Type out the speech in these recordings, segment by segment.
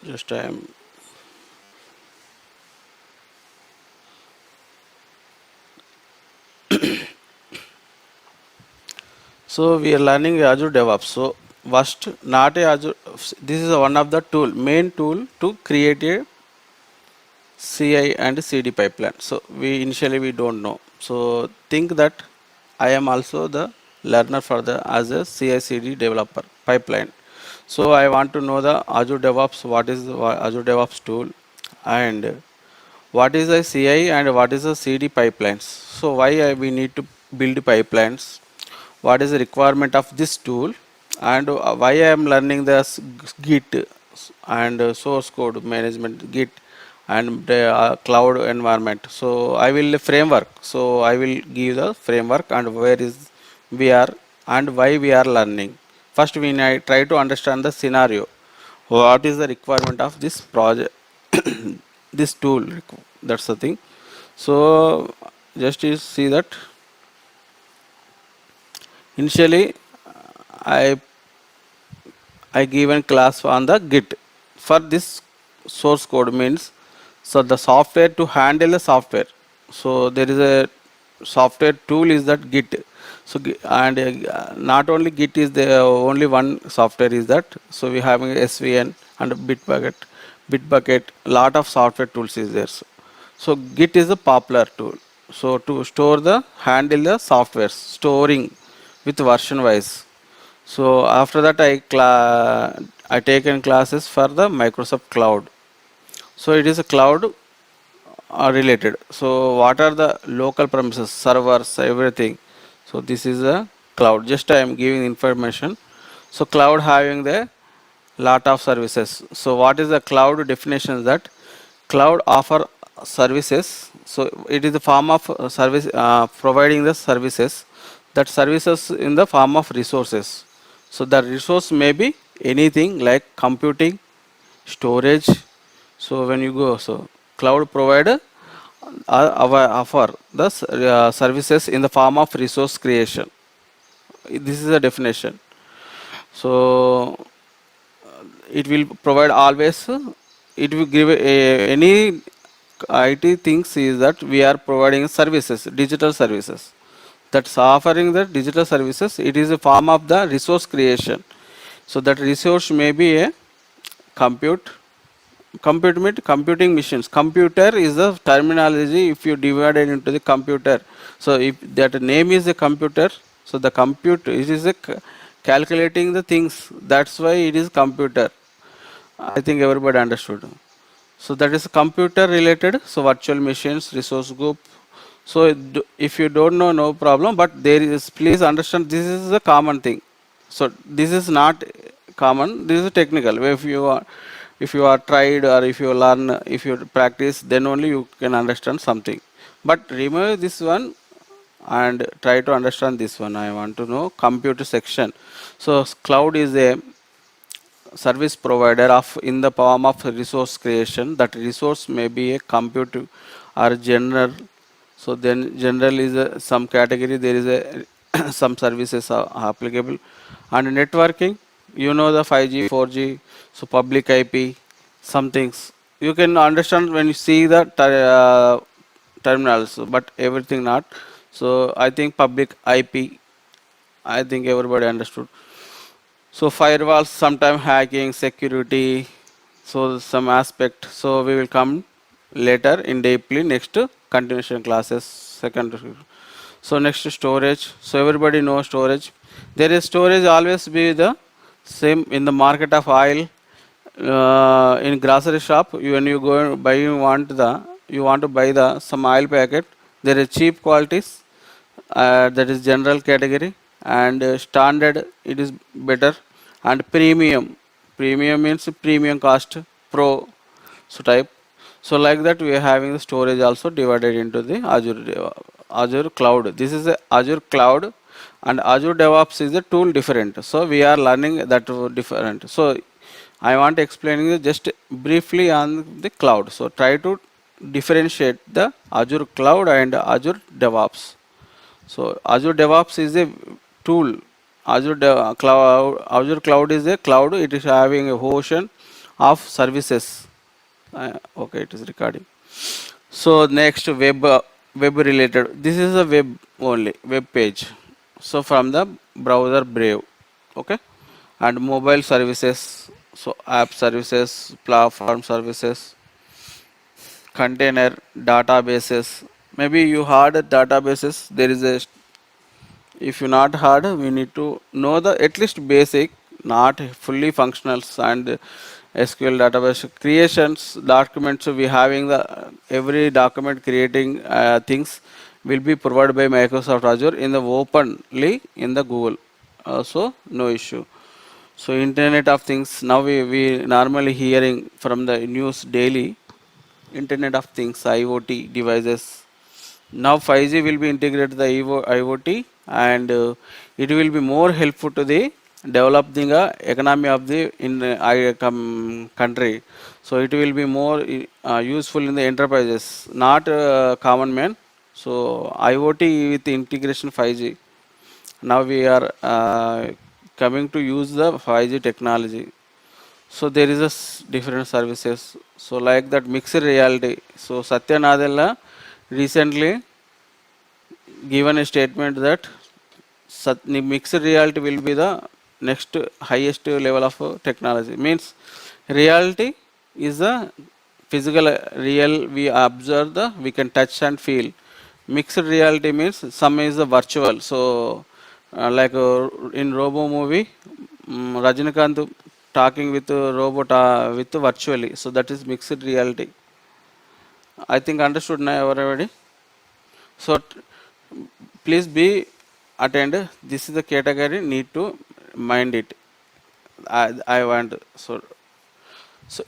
Just I am. So we are learning Azure DevOps. So first, not a Azure. This is one of the main tool to create a CI and CD pipeline. So we initially we don't know. So think that I am also the learner for the as a CI/CD developer pipeline. So I want to know the Azure DevOps. What is the Azure DevOps tool, and what is the CI and what is the CD pipelines. So why we need to build pipelines? What is the requirement of this tool, and why I am learning the Git and source code management Git and the cloud environment. So I will framework. So I will give the framework and where is we are and why we are learning. First, we try to understand the scenario. What is the requirement of this project, this tool? That's the thing. So just you see that initially I I given class on the Git. For this source code means so the software to handle the software. So there is a software tool is that Git. So and not only Git is the only one software is that. So we having SVN and Bitbucket. Lot of software tools is there. So Git is a popular tool. So to store the handle the software storing with version wise. So after that I taken classes for the Microsoft Cloud. So it is a cloud related. So what are the local premises, servers, everything. So this is a cloud. Just I am giving information. So cloud having the lot of services. So what is the cloud definition? That cloud offer services. So it is the form of service providing the services. That services in the form of resources. So the resource may be anything like computing, storage. So when you go, so cloud provider offer the services in the form of resource creation. This is a definition. So it will provide always. It will give any IT things is that we are providing services, digital services. That's offering the digital services. It is a form of the resource creation. So that resource may be a compute computing machines. Computer is the terminology if you divide it into the computer. So if that name is a computer, so the compute it is a calculating the things. That's why it is computer. I think everybody understood. So that is computer related. So virtual machines, resource group. So if you don't know, no problem. But there is, please understand, this is a common thing. So this is not common. This is technical. If you are tried or if you learn, if you practice, then only you can understand something. But remove this one and try to understand this one. I want to know computer section. So cloud is a service provider of in the form of resource creation. That resource may be a compute or general. So then general is some category, there is a some services are applicable. And networking, you know, the 5G 4G, so public IP, some things you can understand when you see the terminals, but everything not. So I think public IP, I think everybody understood. So firewalls, sometime hacking, security, so some aspect. So we will come later in deeply next continuation classes. Second. So next storage. So everybody knows storage. There is storage always be the same in the market of oil. In grocery shop, when you go and buy, you want to buy the some oil packet. There is cheap qualities, that is general category, and standard it is better, and premium means premium cost, pro, so type. So like that we are having the storage also divided into the Azure cloud. This is a Azure cloud, and Azure DevOps is a tool different. So we are learning that different. So I want to explaining just briefly on the cloud. So try to differentiate the Azure cloud and Azure DevOps. So Azure DevOps is a tool. Azure Cloud is a cloud. It is having a ocean of services. Okay, it is recording. So next, web related. This is a web only, web page. So from the browser Brave, okay, and mobile services. So app services, platform services, container, databases. Maybe you heard databases. There is a, if you not heard, we need to know the at least basic, not fully functionals, and SQL database creations documents. We having the every document creating things will be provided by Microsoft Azure in the openly in the Google. So no issue. So Internet of Things, now we normally hearing from the news daily. Internet of Things, IoT devices. Now 5G will be integrated to the IoT, and it will be more helpful to the developing economy of the in country. So it will be more useful in the enterprises, not common man. So IoT with integration 5G. Now we are coming to use the 5G technology. So there is a different services. So like that mixed reality. So Satya Nadella recently given a statement that mixed reality will be the next highest level of technology. Means reality is the physical real, we observe the, we can touch and feel. Mixed reality means some is the virtual. So like in Robo movie, Rajinikanth talking with robot with virtually. So that is mixed reality. I think understood now everybody. So please be attend. This is the category need to mind it. I want so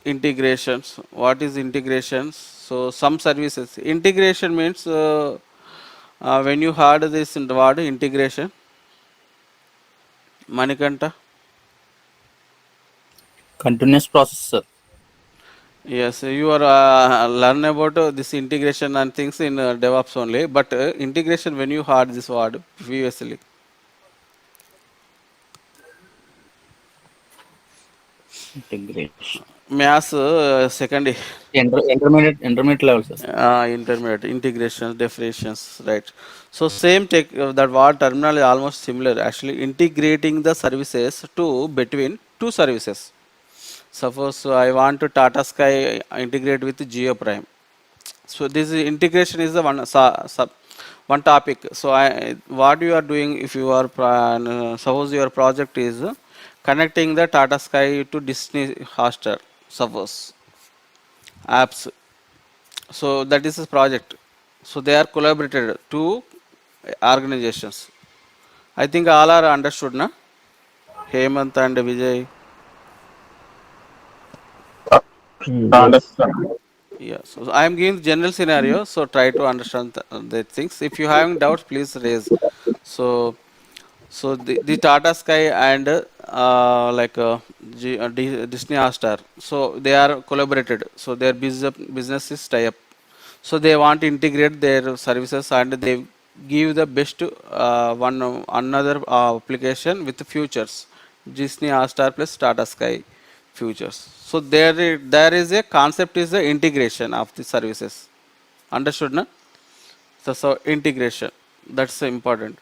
integrations. What is integrations? So some services. Integration means when you heard this in the word integration, Manikanta. Continuous process, sir. Yes, you are learn about this integration and things in DevOps only. But integration, when you heard this word previously, Integration. mass second Intermediate level, sir. intermediate integrations, definitions, right? So same tech that word terminal is almost similar. Actually, integrating the services to between two services. Suppose I want to Tata Sky integrate with Geo Prime. So this integration is the one one topic. So what you are doing if you are suppose your project is connecting the Tata Sky to Disney Hotstar. Suppose apps. So that is a project. So they are collaborated two organizations. I think all are understood, na? Hemant and Vijay. Yes. Understand. Yeah. So I am giving general scenario. So try to understand the things. If you having doubts, please raise. So the Tata Sky and Disney Hotstar. So they are collaborated. So their business is tie up. So they want to integrate their services and they give the best one another application with futures. Disney Hotstar plus Tata Sky futures. So there is a concept is the integration of the services. Understood, na? So integration, that's important.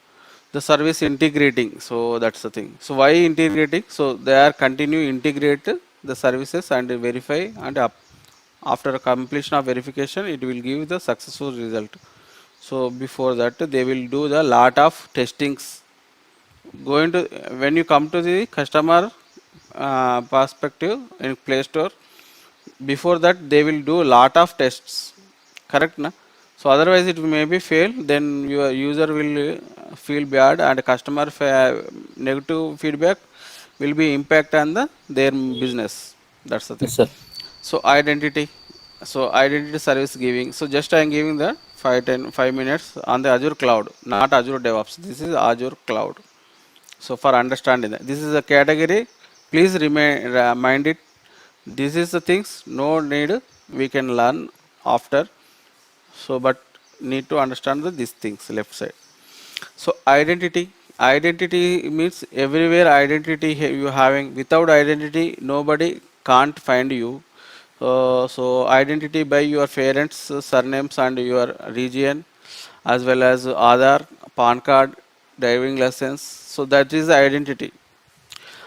The service integrating, so that's the thing. So why integrating? So they are continue integrate the services and verify and up. After completion of verification, it will give the successful result. So before that, they will do the lot of testings. Going to when you come to the customer perspective in Play Store, before that they will do a lot of tests, correct na? So otherwise it may be fail, then your user will feel bad and customer negative feedback will be impact on their business. That's the thing. Yes, sir. So identity, so identity service giving, so just I am giving the 5 minutes on the Azure cloud, not Azure DevOps, this is Azure cloud. So for understanding that, this is a category. Please remind it. This is the things no need. We can learn after. So but need to understand these things left side. So identity. Identity means everywhere identity you having. Without identity, nobody can't find you. So identity by your parents' surnames and your region, as well as Aadhaar, PAN card, driving license. So that is the identity.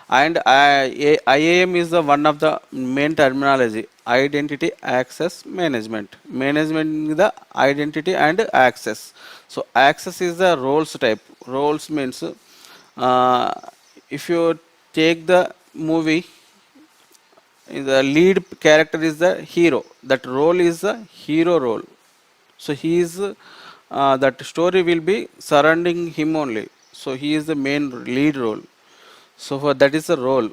And IAM is the one of the main terminology. Identity access management. Management is the identity and access. So access is the roles type. Roles means if you take the movie, the lead character is the hero. That role is the hero role. So he is that story will be surrounding him only. So he is the main lead role. So for that is the role.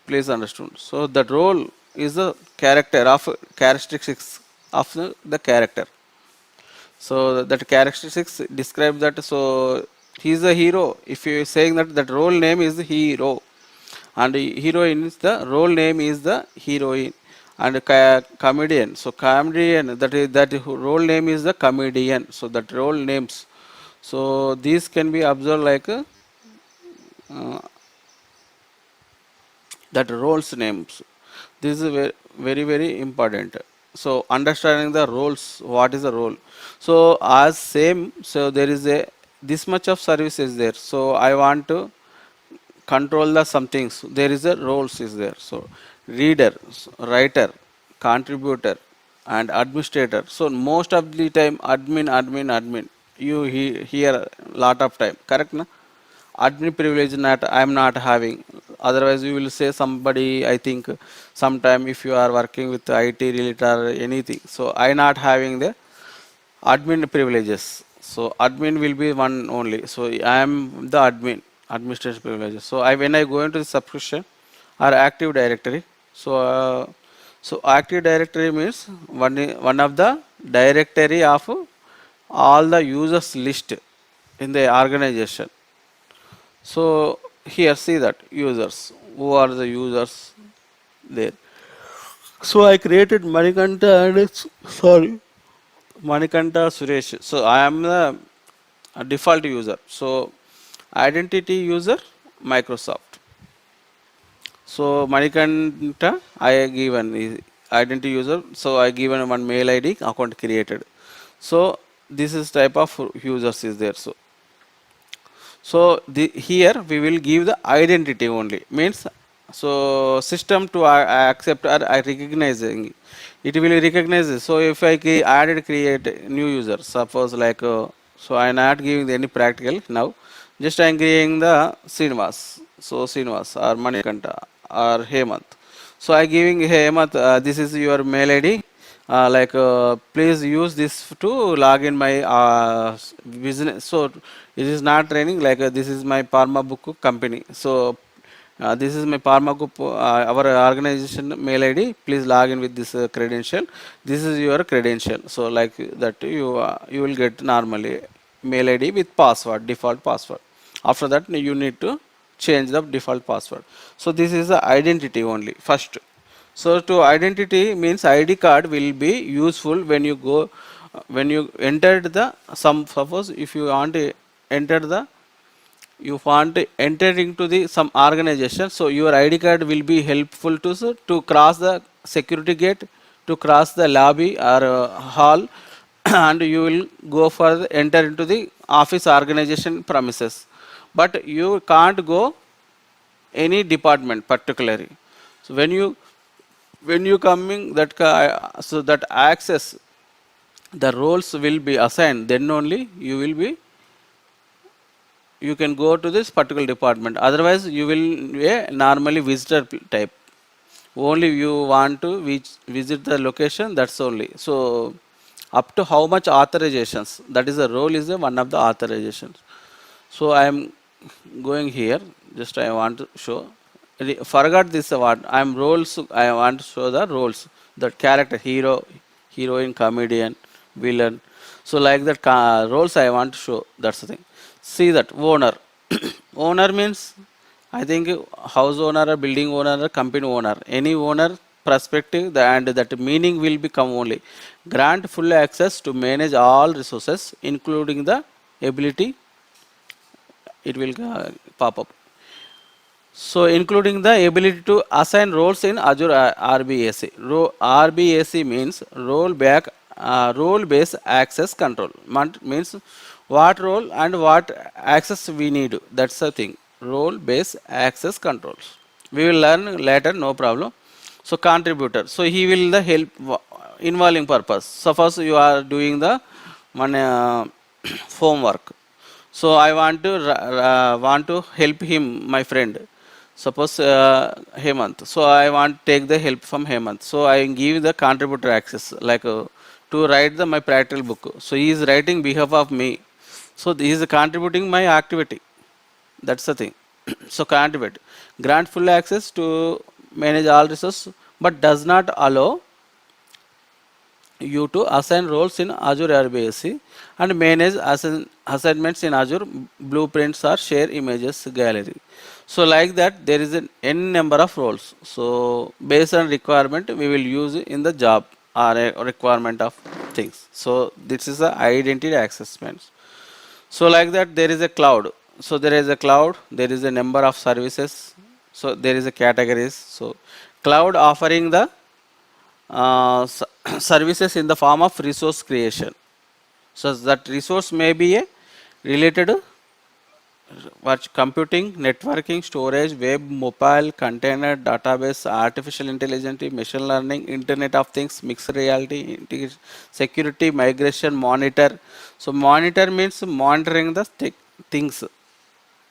Please understand. So that role is the character of characteristics of the character. So that characteristics describe that. So he is the hero. If you are saying that that role name is the hero, and heroine is the role name is the heroine, and comedian. So comedian, that role name is the comedian. So that role names. So these can be observed like that roles names. This is very very important. So understanding the roles, what is the role? So as same, so there is a this much of service is there. So I want to control the some things. There is a roles is there. So reader, writer, contributor, and administrator. So most of the time admin. You hear lot of time. Correct, na? Admin privilege not I am not having. Otherwise you will say somebody, I think sometime if you are working with IT related or anything. So I not having the admin privileges. So admin will be one only. So I am the administration privileges. So I when I go into the subscription or active directory. So so active directory means one of the directory of all the users list in the organization. So here see that users, who are the users there. So I created Manikanta and sorry, Manikanta Suresh. So I am the default user. So identity user Microsoft. So Manikanta I given is identity user. So I given one mail ID account created. So this is type of users is there. So here we will give the identity only. Means so system to accept or recognizing it will recognize it. So if I added create a new user, suppose like so I am not giving any practical now. Just I am creating the Srinivas. So Srinivas or Manikanta or Hemant. So I giving Hemant, this is your mail ID. Please use this to log in my business. So it is not training like this is my Parma book company. So this is my Parma group, our organization mail ID. Please log in with this credential. This is your credential. So like that you will get normally mail ID with password, default password. After that you need to change the default password. So this is the identity only first. So to identity means ID card will be useful when you go when you entered the some, suppose if you want to enter the you want to enter into the some organization. So your ID card will be helpful to cross the security gate, to cross the lobby or hall and you will go for enter into the office organization premises. But you can't go any department particularly. So when you coming that so that access the roles will be assigned, then only you will be you can go to this particular department. Otherwise you will be a normally visitor type. Only you want to visit the location, that's only. So up to how much authorizations, that is the role is one of the authorizations. So I am going here, just I want to show. Forgot this what I am roles. I want to show the roles. That character hero, heroine, comedian, villain. So like that roles I want to show. That's the thing. See that owner. Owner means I think house owner or building owner or company owner. Any owner perspective and that meaning will become only. Grant full access to manage all resources including the ability. It will pop up. So including the ability to assign roles in Azure RBAC. RBAC means role based access control. Means what role and what access we need. That's the thing. Role based access controls. We will learn later, no problem. So contributor. So he will the help involving purpose. Suppose you are doing the one homework. So I want to help him, my friend. Suppose Hemant. So I want to take the help from Hemant. So I give the contributor access, like to write my practical book. So he is writing behalf of me. So he is contributing my activity. That's the thing. So contribute. Grant full access to manage all resources, but does not allow you to assign roles in Azure RBAC and manage assignments in Azure blueprints or share images gallery. So like that, there is an n number of roles. So based on requirement, we will use in the job or a requirement of things. So this is the identity accessments. So like that, there is a cloud. So there is a cloud. There is a number of services. So there is a categories. So cloud offering the services in the form of resource creation. So that resource may be a related to what computing, networking, storage, web, mobile, container, database, artificial intelligence, machine learning, Internet of Things, mixed reality, security, migration, monitor. So monitor means monitoring the things,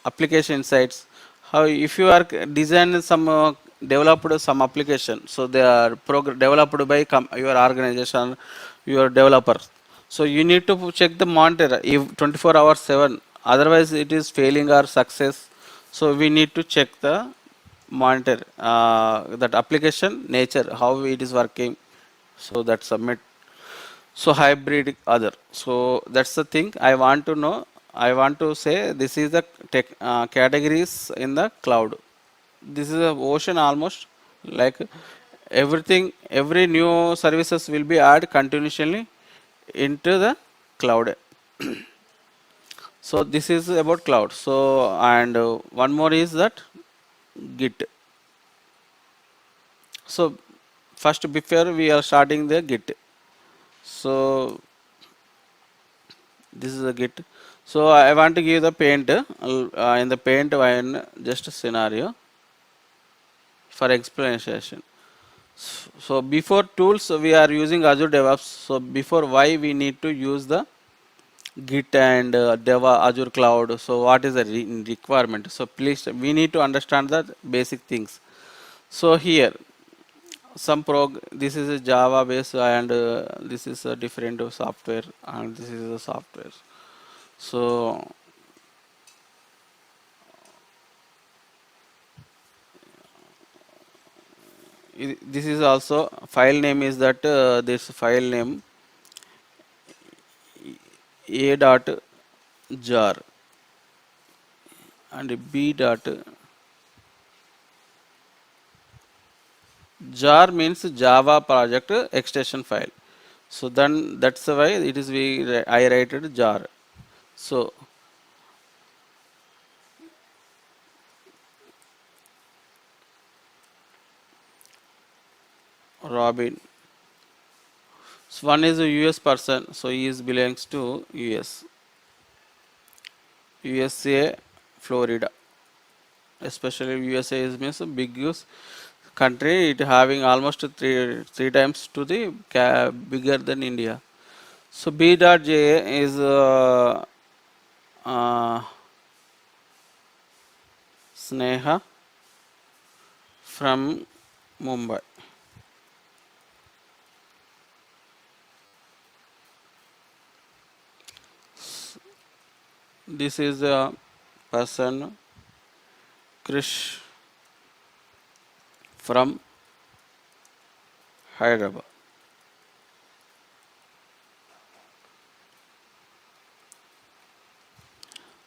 application insights. How if you are designing some developed some application, so they are developed by your organization, your developer. So you need to check the monitor if 24 hours 7, otherwise it is failing or success. So we need to check the monitor that application nature, how it is working. So that submit. So hybrid other. So that's the thing I want to know. I want to say this is the categories in the cloud. This is a ocean almost, like everything, every new services will be added continuously into the cloud. So this is about cloud. So and one more is that Git. So first, before we are starting the Git, so this is a Git. So I want to give the paint in the paint one just a scenario for explanation. So before tools we are using Azure DevOps. So before why we need to use the Git and Azure Cloud. So what is the requirement? So please we need to understand the basic things. So here some this is a Java base and this is a different software and this is a software. So this is also file name is that this file name a dot jar and b dot jar means Java project extension file. So then that's why it is I write jar. So Robin. So one is a US person, so he is belongs to US, USA, Florida. Especially USA is means a biggest country. It having almost three times to the bigger than India. So B.J is uh, Sneha from Mumbai. This is a person Krish from Hyderabad.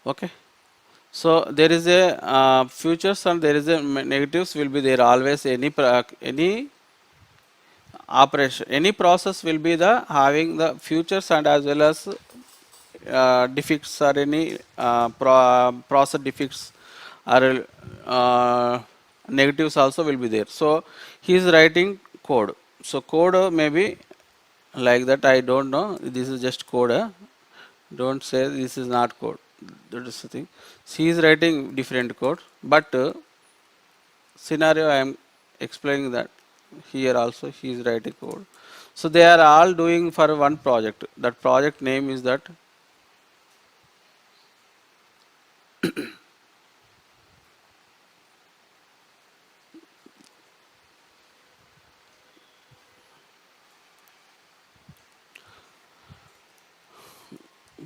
Okay. So there is a futures and there is a negatives will be there always. Any operation, any process will be the having the futures and as well as defects or any process defects or negatives also will be there. So he is writing code. So code maybe like that. I don't know. This is just code. Don't say this is not code. That is the thing. He is writing different code, but scenario I am explaining that here also he is writing code. So they are all doing for one project. That project name is that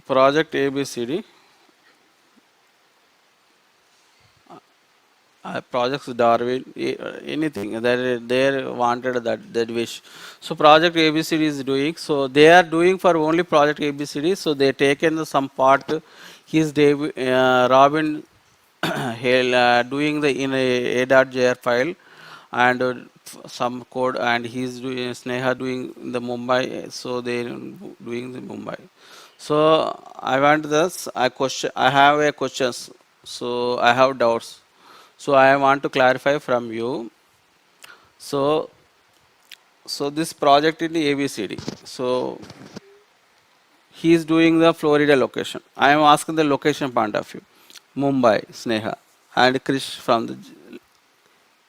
project ABCD. Projects Darwin, anything that they wanted that wish. So project ABCD is doing. So they are doing for only project ABCD. So they taken some part. He's Robin Hale doing the in a.jr file and some code, and he's doing Sneha doing the Mumbai. So they doing the Mumbai. So I want this. I have a questions. So I have doubts. So I want to clarify from you. So this project in the ABCD. So he is doing the Florida location. I am asking the location point of view. Mumbai, Sneha, and Krish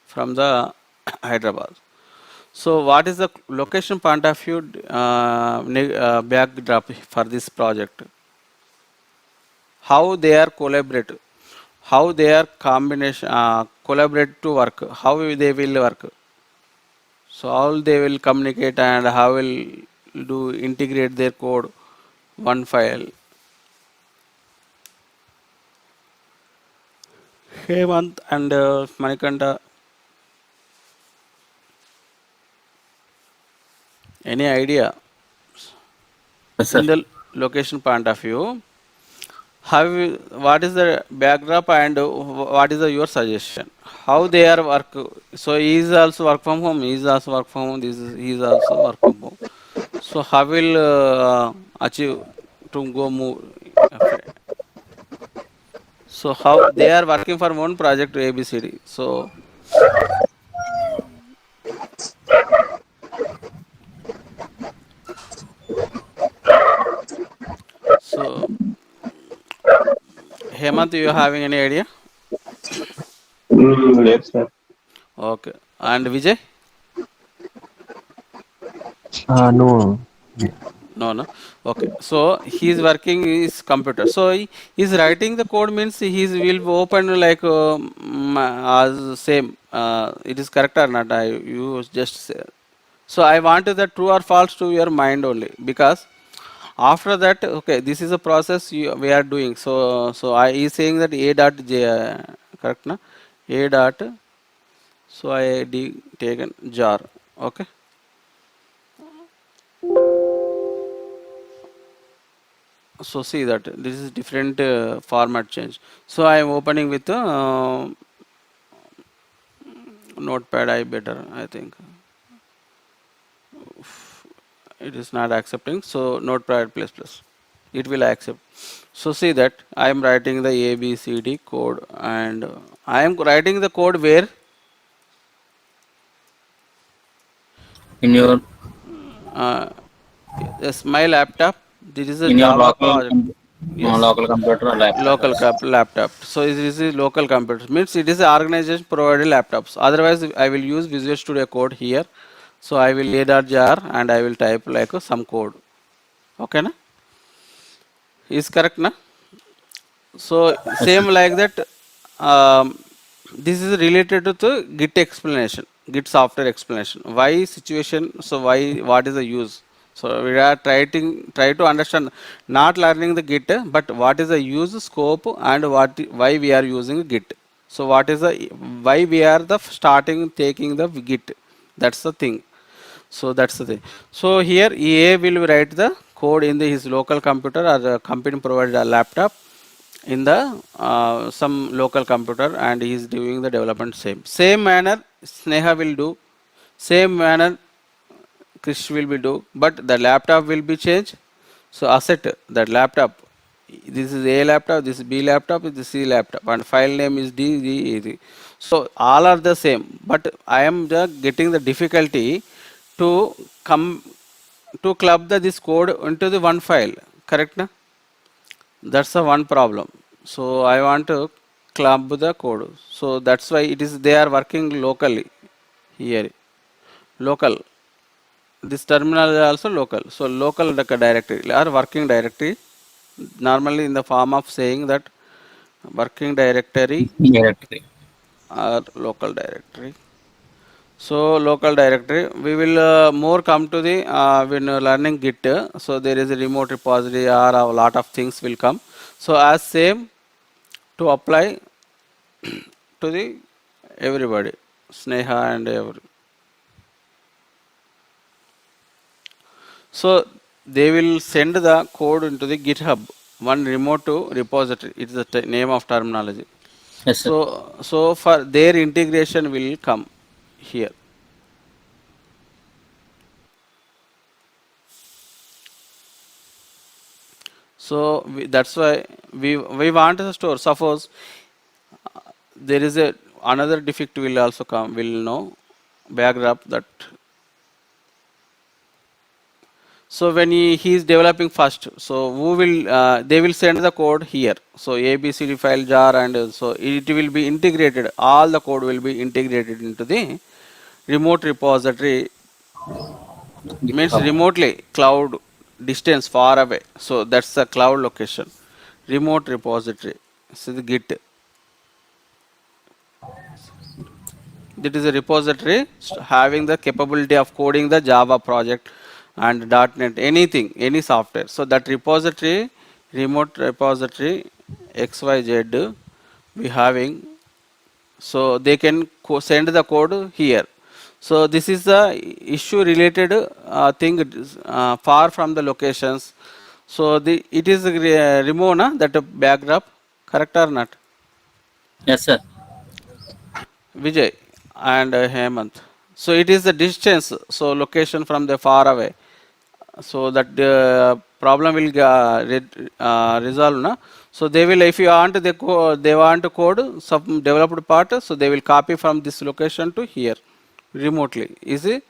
from the Hyderabad. So what is the location point of view backdrop for this project? How they are collaborate? How they are combination collaborate to work? How they will work? So all they will communicate and how will do integrate their code one file. Hemant and Manikanta, any idea Yes, sir. in the location point of view? What is the backdrop and what is your suggestion? How they are work? So he is also work from home. He is also work from home. He is also work from home. So how will achieve to go move? So how they are working for one project ABCD. So Hemant, you having any idea? Yes, sir. Okay. And Vijay? No. No, no. Okay. So he is working his computer. So he is writing the code means he will open like as same. It is correct or not? You just say. So I want the true or false to your mind only, because after that, okay, this is a process we are doing. So I is saying that a dot j correct na, a dot. So I taken jar. Okay. So see that this is different format change. So I am opening with notepad. I better, I think it is not accepting. So notepad plus plus, it will accept. So see that I am writing the ABCD code, and I am writing the code where In your uh, yes, my laptop. This is a in your Java project. Yes. local computer or laptop. Local laptop. So this is local computer. Means it is a organization provided laptops. Otherwise, I will use Visual Studio Code here. So I will a.jar and I will type like some code. Okay, na? Is correct, na? So Yes, sir. same like that. Um, this is related to the Git explanation, Git software explanation. Why situation? So why? What is the use? So we are try to understand, not learning the Git, but what is the use scope and why we are using Git. So what is the why we are the starting taking the Git? That's the thing. So that's the thing. So here EA will write the code in his local computer or the company provided a laptop in the some local computer, and he is doing the development same manner. Sneha will do same manner. Krish will be do, but the laptop will be changed. So asset that laptop. This is A laptop, this is B laptop, this is C laptop, and file name is D. So all are the same, but I am just getting the difficulty to come to club this code into the one file. Correct, na? That's the one problem. So I want to club the code. So that's why it is they are working locally here. Local. This terminal is also local. So local directory or working directory. Normally in the form of saying that working directory Directory. or local directory. So local directory, we will more come to the when learning Git. So there is a remote repository or a lot of things will come. So as same to apply to the everybody, Sneha and every. So they will send the code into the GitHub, one remote to repository. It is the name of terminology. Yes, sir. So for their integration will come here. So that's why we want to store. Suppose there is a another defect will also come. Will know backdrop that. So when he is developing first, so who will they will send the code here. So ABCD file jar and so it will be integrated. All the code will be integrated into the remote repository. Means GitHub. remotely cloud distance far away. So that's the cloud location. Remote repository. So the Git. That is a repository having the capability of coding the Java project and .NET, anything, any software. So that repository, remote repository, XYZ, we having. So they can send the code here. So this is the issue related thing far from the locations. So it is remove that backdrop, correct or not? Yes, sir. Vijay and Hemant. So it is the distance, so location from the far away. So that the problem will resolve. Na? So they will, if you want they want to code some developed part, so they will copy from this location to here remotely. Is it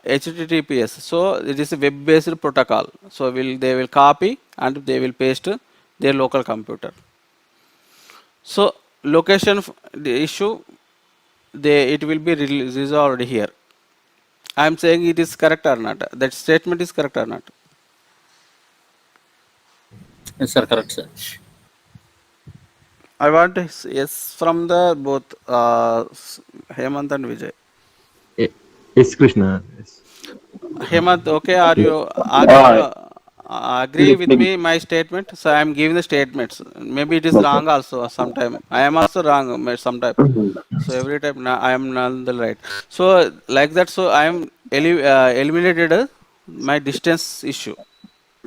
HTTPS? So it is a web-based protocol. So they will copy and they will paste their local computer. So location the issue it will be resolved here. I am saying it is correct or not. That statement is correct or not. Yes, sir. Correct, sir. I want yes from the both Hemant and Vijay. Yes, Krishna. Yes. Hemant, okay, are you Uh, agree with me my statement? So I am giving the statements. Maybe it is okay. wrong also sometime. I am also wrong sometime. So every time I am not the right. So like that. So I am eliminated my distance issue.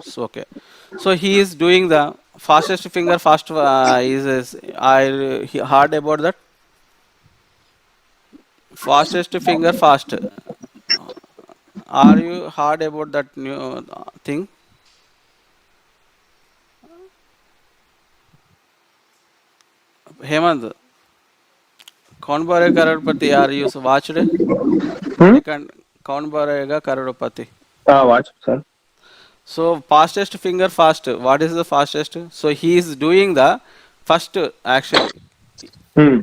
So okay. So he is doing the fastest finger fast. Is I hard about that fastest finger fast. Are you hard about that new thing? Hemant, कौन बनेगा करोड़पति यार you watched Hmm? second कौन बनेगा करोड़पति Watch, sir. so fastest finger fast what is the fastest so he is doing the first actually Hmm.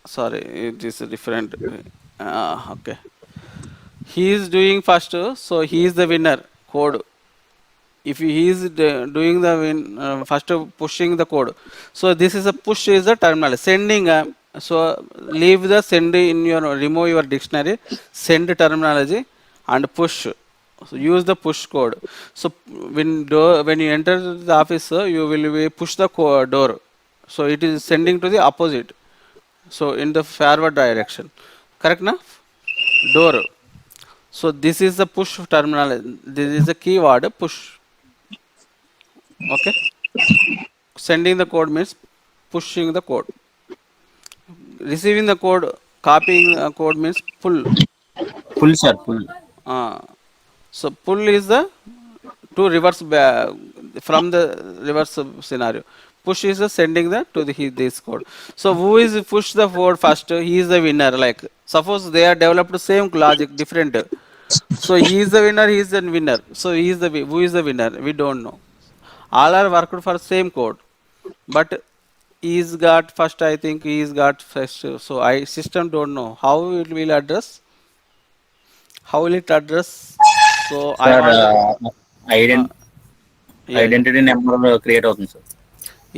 sorry it is different okay he is doing first so he is the winner code if he is doing the first pushing the code so this is a push is the terminal sending so leave the send in your remove your dictionary send terminology and push so use the push code so when you enter the office you will be push the door so it is sending to the opposite so in the forward direction correct na door so this is the push terminal this is the keyword push okay sending the code means pushing the code receiving the code copying the code means pull Full, sir. Full. so pull is the to reverse back from the reverse scenario. Push is sending the to the this code. So who is push the code first? He is the winner. Like suppose they are developed same logic different. So he is the winner. He is the winner. So he is the who is the winner? We don't know. All are worked for same code, but he's got first. I think he's got first. So I system don't know how it will address. How will it address? So I sir want. Uh, ఐడెంట్ yeah, yeah. Identity number create అవుతుంది sir.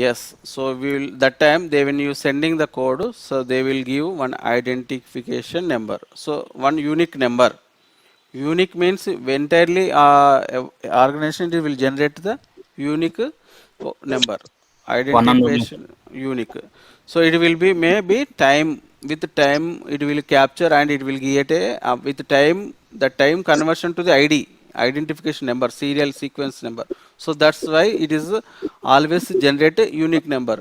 Yes. So we will that time they when you sending the code, so they will give one identification number. So one unique number. Unique means entirely organization it will generate the unique number. One and only. Identification unique. So it will be maybe time with time it will capture and it will get a with time the time conversion to the ID identification number serial sequence number. So that's why it is always generate a unique number.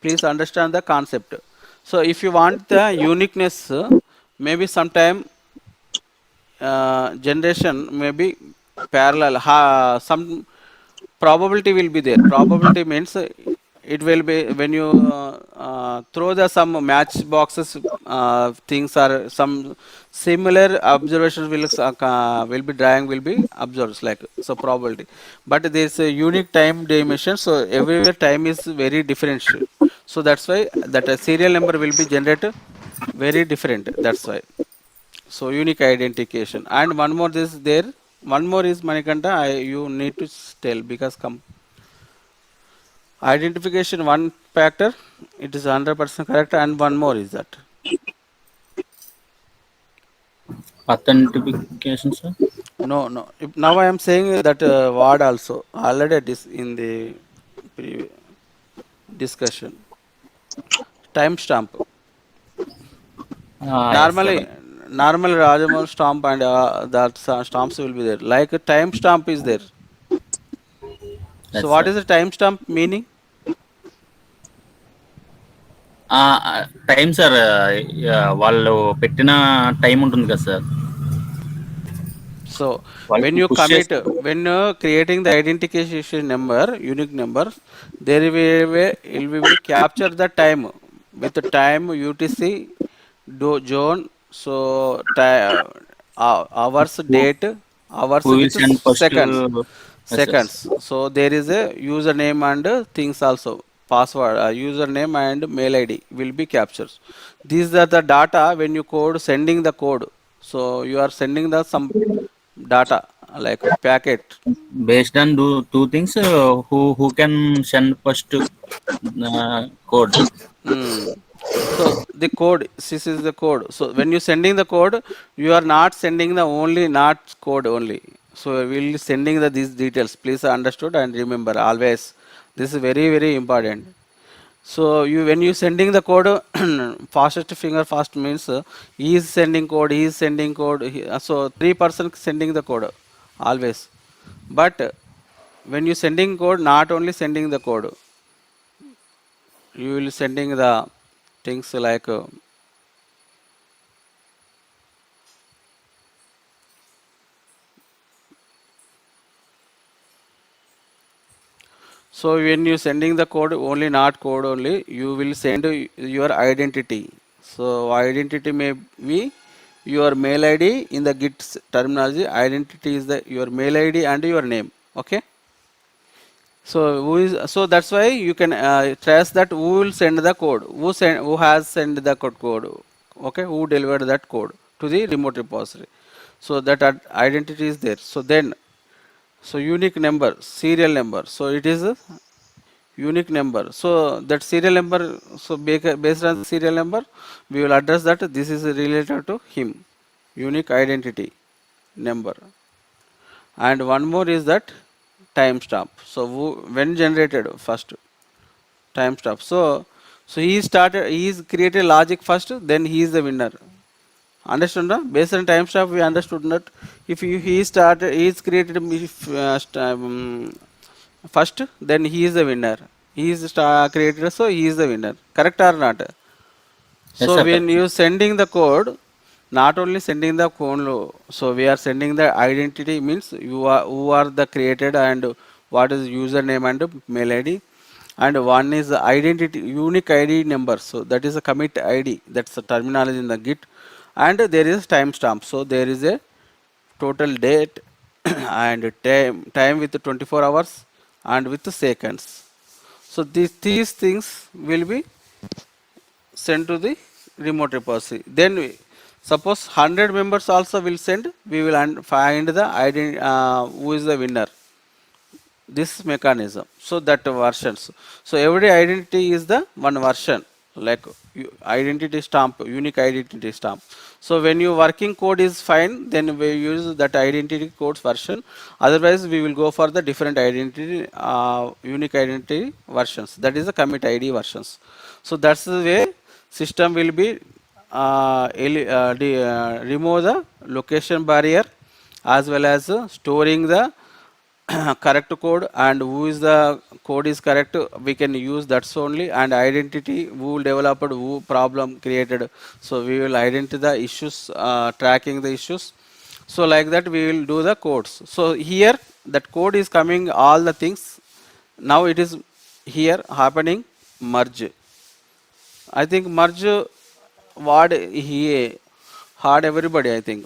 Please understand the concept. So if you want the uniqueness, maybe sometime generation may be parallel. Some probability will be there. Probability means it will be when you throw the some match boxes things are some similar observations will be drawing will be observed like so probability. But there is a unique time dimension. So everywhere time is very different. So that's why that a serial number will be generated very different. That's why. So unique identification and one more is there. One more is Manikanta. You need to tell because identification one factor it is 100% correct and one more is that అథెంటిఫికేషన్ sir. no. Now I am saying that word also already in the discussion timestamp. Normally Rajamal stamp and that stamps will be there. Like a timestamp is there. So what is the timestamp meaning? Time sir, వాళ్ళు పెట్టిన time ఉంటుంది కదా sir. So వాళ్ళు when you push commit, చేస్తారు. when creating the identification number, unique number, there will capture the time with the time UTC zone. So hours, date, hours Who will with send first? seconds, Yes, yes. seconds. So there is a username and things also. Password, username and mail ID will be captured. These are the data when you code sending the code. So you are sending the some data like a packet. Based on two things, who can send first code. Hmm. So the code, this is the code. So when you sending the code, you are not sending the only not code only. So we will sending the these details. Please understood and remember always. This is very very important. So you when you sending the code, fastest finger fast means he is sending code, he is sending code. So 3% sending the code always. But when you sending code, not only sending the code, you will sending the things like so when you sending the code only not code only, you will send your identity. So identity may be your mail ID in the Git terminology. Identity is the your mail ID and your name. Okay. So that's why you can trace that who will send the code, who has sent the code, okay, who delivered that code to the remote repository. So that identity is there. So then, so unique number, serial number. So it is a unique number. So that serial number. So based on serial number, we will address that this is related to him, unique identity number. And one more is that timestamp. So when generated first timestamp. So he is created logic first, then he is the winner. Understood? No? Based on timestamp, we understood that if he is created first, then he is the winner. He is created, so he is the winner. Correct or not? Yes, So sir, when correct. you sending the code, not only sending the code, so we are sending the identity means you are who are the created and what is username and mail ID, and one is the identity unique ID number. So that is a commit ID. That's the terminology in the Git, and there is timestamp. So there is a total date and time with 24 hours and with the seconds. So these things will be sent to the remote repository. Then suppose 100 members also will send, we will find the who is the winner, this mechanism. So that versions, so every identity is the one version, like identity stamp, unique identity stamp. So when your working code is fine, then we use that identity codes version. Otherwise we will go for the different identity unique identity versions, that is the commit ID versions. So that's the way system will be remove the location barrier, as well as storing the correct code, and who is the code is correct, we can use that's only, and identity who developed, who problem created, so we will identify the issues, tracking the issues. So like that we will do the codes. So here that code is coming, all the things. Now it is here happening merge. I think merge what he hard everybody, I think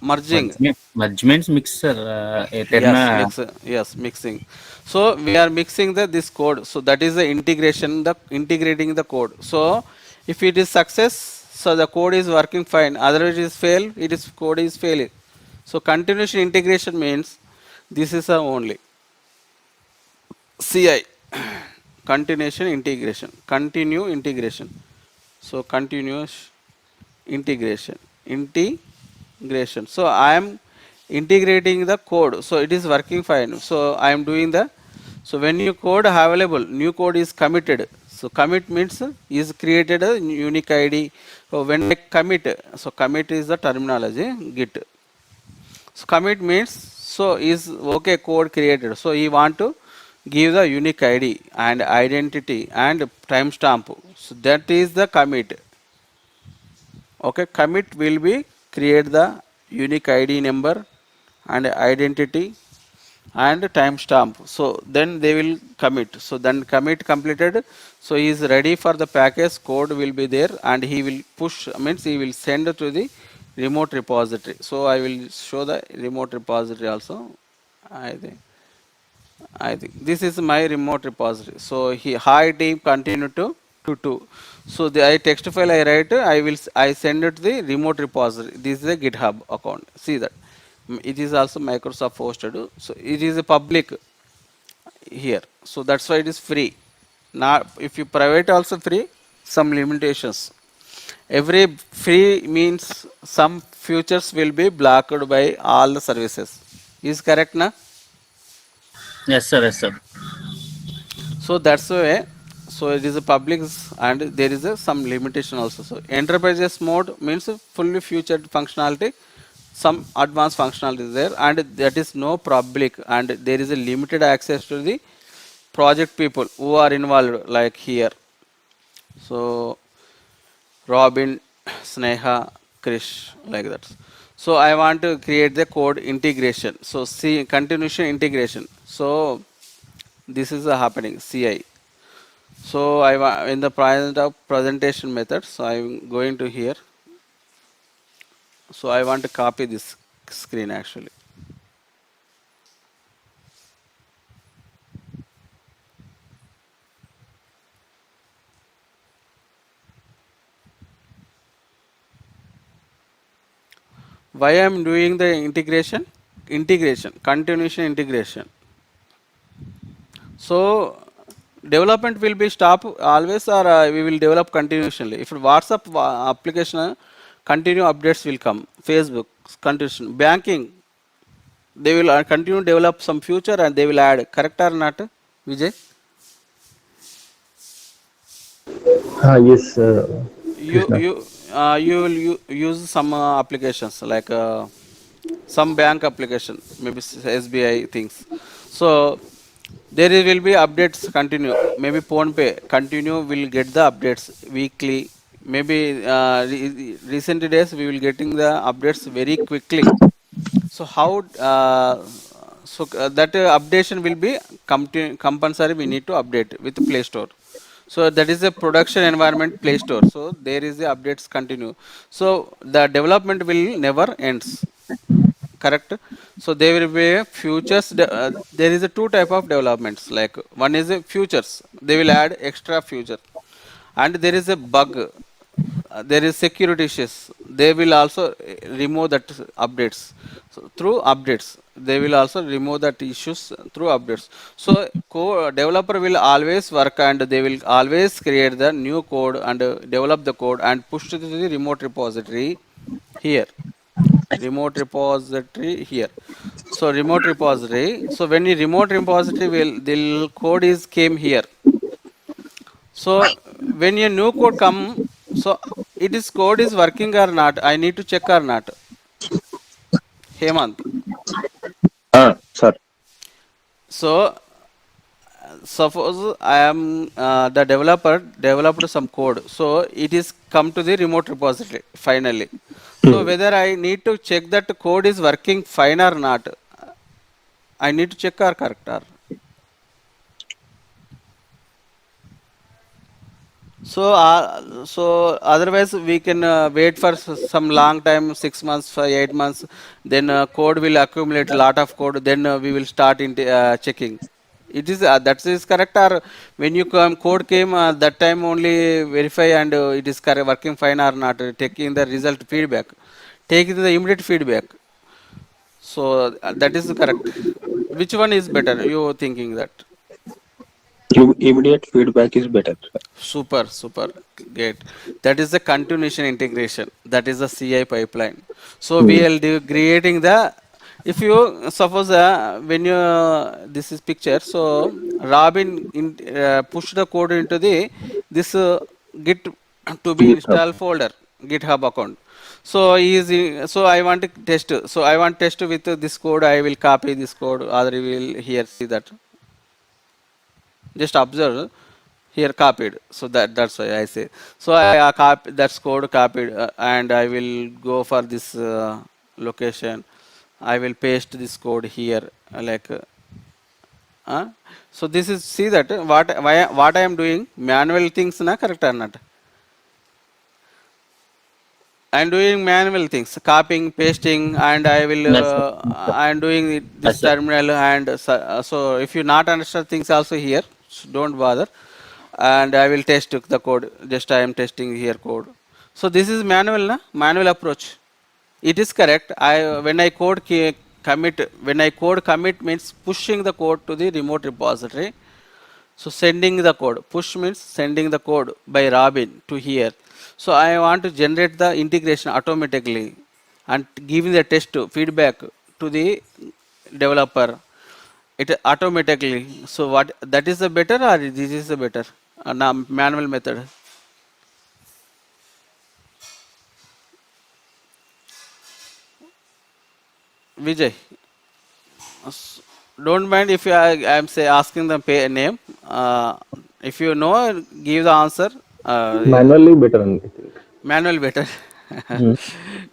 merging. Merge means mixer. Yes, yes, mixing. So we are mixing this code. So that is the integration, the integrating the code. So if it is success, so the code is working fine. Otherwise it is fail, it is code is failing. So continuous integration means this is the only CI, continuation integration, continue integration. So continuous integration, integration. So I am integrating the code, so it is working fine. So I am doing the, so when your code available, new code is committed. So commit means is created a unique ID. So when I commit, so commit is the terminology Git. So commit means, so is okay, code created, so you want to give the unique ID and identity and timestamp. So that is the commit. Okay, commit will be create the unique ID number and identity and timestamp. So then they will commit. So then commit completed. So he is ready for the package, code will be there, and he will push, means he will send to the remote repository. So I will show the remote repository also. I think this is my remote repository. So hi team continue to. So I text file I write, I send it to the remote repository. This is a GitHub account. See that it is also Microsoft hosted. So it is a public here. So that's why it is free. Now if you private also free, some limitations. Every free means some features will be blocked by all the services. Is correct na? Yes sir, yes sir. So that's the way. So it is a public, and there is some limitation also. So enterprises mode means fully featured functionality, some advanced functionality is there, and that is no public, and there is a limited access to the project people who are involved, like here. So Robin, Sneha, Krish, like that. So I want to create the code integration. So see continuation integration. So this is happening CI. So in the presentation method, so I'm going to here. So I want to copy this screen actually. Why I'm doing the integration, continuation integration. So development will be stop always, or we will develop continuously. If WhatsApp application, continue updates will come. Facebook continuation, banking, they will continue develop some future, and they will add. Correct or not, Vijay? Yes, You Krishna. you will use some applications like some bank application, maybe SBI things. So there will be updates continue. Maybe PhonePe continue will get the updates weekly. Maybe recent days we will getting the updates very quickly. So how So that updation will be compulsory. We need to update with Play Store. So that is a production environment Play Store. So there is the updates continue. So the development will never ends. Correct. So there will be a futures. There is a two type of developments. Like one is a futures. They will add extra future, and there is a bug. There is security issues. They will also remove that updates. So through updates they will also remove that issues through updates. So developer will always work and they will always create the new code and develop the code and push to the remote repository here. Remote repository here. So remote repository. So when you remote repository will the code is came here. So when a new code come, so it is code is working or not, I need to check or not. Hemant. Sir. So suppose I am the developer developed some code, so it is come to the remote repository finally. So whether I need to check that code is working fine or not, I need to check or correct or. So otherwise we can wait for some long time, 6 months, for 8 months. Then code will accumulate lot of code. Then we will start checking. It is that is correct, or when you come code came that time only verify and it is correct, working fine or not. Taking the result feedback, taking the immediate feedback. So that is correct. Which one is better? You thinking that? Immediate feedback is better. Super, super, great. That is the continuation integration. That is the CI pipeline. So we will do creating the. If you suppose when you this is picture. So Robin push the code into the this Git to be GitHub. installed folder, GitHub account. So so I want to test. So I want test with this code. I will copy this code. Other will here see that. Just observe here copied. So that's why I say. So I copy that's code copied and I will go for this location. I will paste this code here like. So this is see that what I am doing manual things na correct or not. I am doing manual things, copying, pasting, and I will. Yes, sir. I am doing this Yes, sir. terminal, and so if you not understand things also here, so don't bother. And I will test the code. Just I am testing here code. So this is manual, na? Manual approach. It is correct. When I code commit, when I code commit means pushing the code to the remote repository. So sending the code, push means sending the code by Robin to here. So I want to generate the integration automatically and giving the test feedback to the developer. It automatically. So what that is the better or this is the better manual method? Vijay, don't mind if I am say asking the name. If you know, give the answer. Manually better. Manual better. Mm.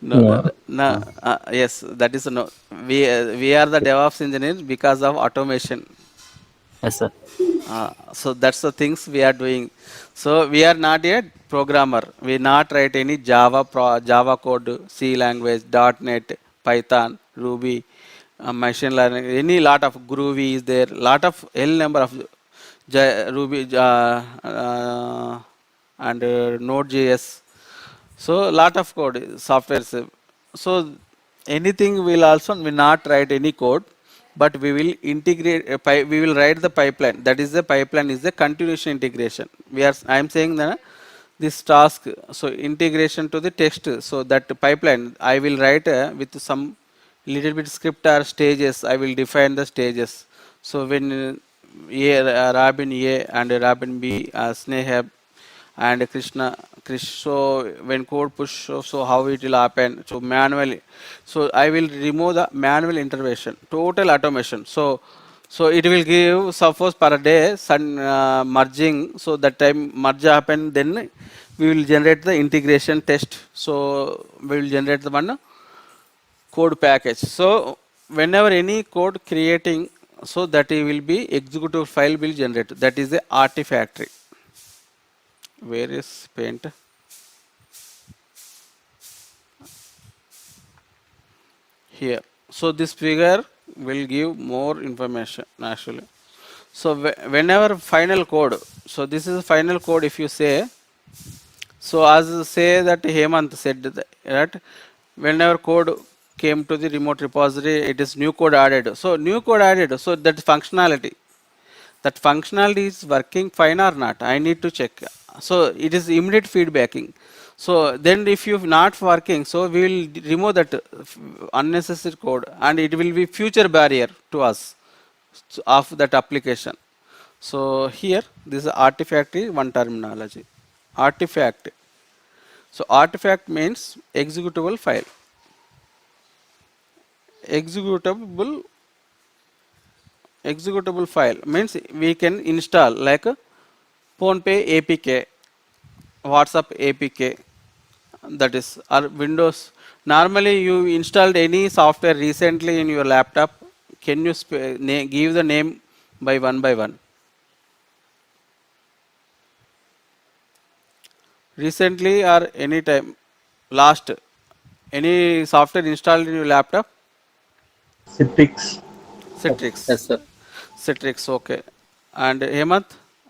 No, no, Yeah. no. Yes, that is no. We are the DevOps engineers because of automation. Yes, sir. So that's the things we are doing. So we are not a programmer. We not write any Java code, C language, .NET, Python, Ruby, machine learning. Any lot of Groovy is there. Lot of L number of Ruby and Node.js. So lot of code softwares. So anything will also we not write any code, but we will integrate. We will write the pipeline. That is the pipeline is the continuation integration. I am saying that this task. So integration to the text. So that pipeline I will write with some little bit script or stages. I will define the stages. So when Rabin A and Rabin B, Snehab and so when code push, so how it will happen, so manually. So I will remove the manual intervention, total automation. So it will give suppose per day merging, so that time merge happen, then we will generate the integration test. So we will generate the one code package. So whenever any code creating, so that it will be executable file will generate. That is the artifact. Where is paint? Here. So this figure will give more information actually. So whenever final code, so this is final code. If you say, so as say that Hemant said that whenever code came to the remote repository, it is new code added. So new code added, so that functionality, is working fine or not, I need to check. So it is immediate feedbacking. So then if you not working, so we will remove that unnecessary code, and it will be future barrier to us of that application. So here this is artifact is one terminology. Artifact. So artifact means executable file. Executable file means we can install like a PhonePe APK, WhatsApp APK, that is, or Windows. Normally you installed any software recently in your laptop, can you give the name by one? Recently or any time last, any software installed in your laptop? Citrix. Citrix. Yes, sir. Citrix, okay. And Hemant,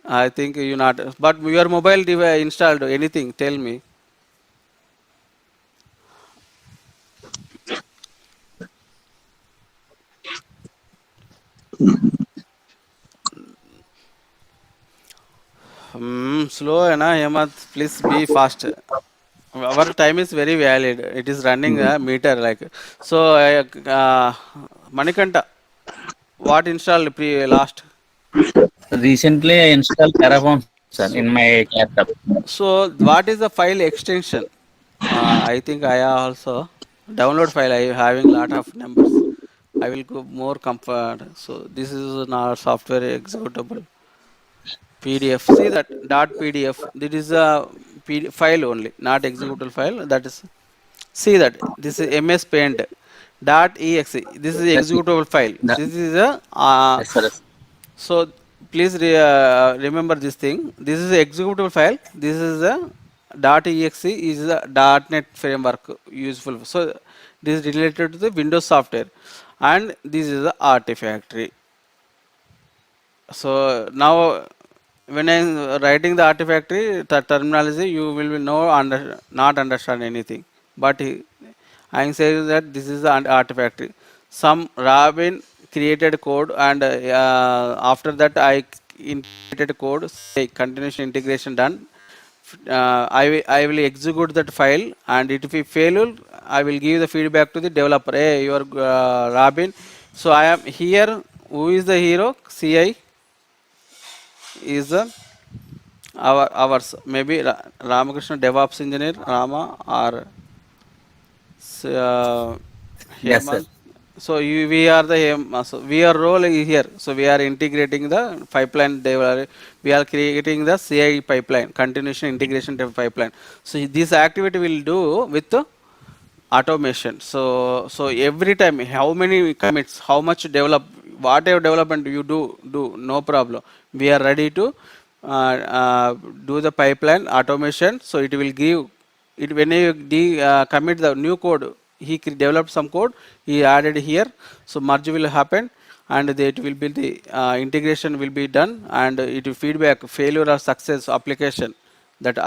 I think you not, but your mobile device installed anything, tell me. Slow na Hemant, please be fast. Our time is very valid, it is running a meter like. So Manikanta, what installed last? Recently, I installed Terraform, sir, in So my laptop. so what is the file extension? I think I also download file. I having lot of numbers. I will go more comfort. So this is our software executable PDF. See that dot PDF. This is a file only, not executable file. That is, see that this is MS Paint dot exe. This is Yes, executable file. the, This is a yes, sir. Yes. so please remember this thing. This is a executable file. This is a .exe is a .NET framework useful. So this is related to the Windows software, and this is the Artifactory. So now when I am writing the Artifactory the terminology, you will know not understand anything. But I am saying that this is the Artifactory. Some Robin created code, and after that I integrated code, say continuous integration done. I will execute that file, and if it failed, I will give the feedback to the developer. Hey, you are Robin. So I am here. Who is the hero? CI is the ours. Maybe Ramakrishna DevOps engineer Rama, or uh, Yes, sir. Hemant. So we are the so we are role here. So we are integrating the pipeline. We are creating the CI pipeline, continuous integration pipeline. So this activity will do with the automation. So every time, how many commits, how much develop, whatever development you do no problem. We are ready to do the pipeline automation. So it will give it when you commit the new code. He developed some code, he added here. So merge will happen, and it will be the integration will be done, and it will feedback failure or success application. That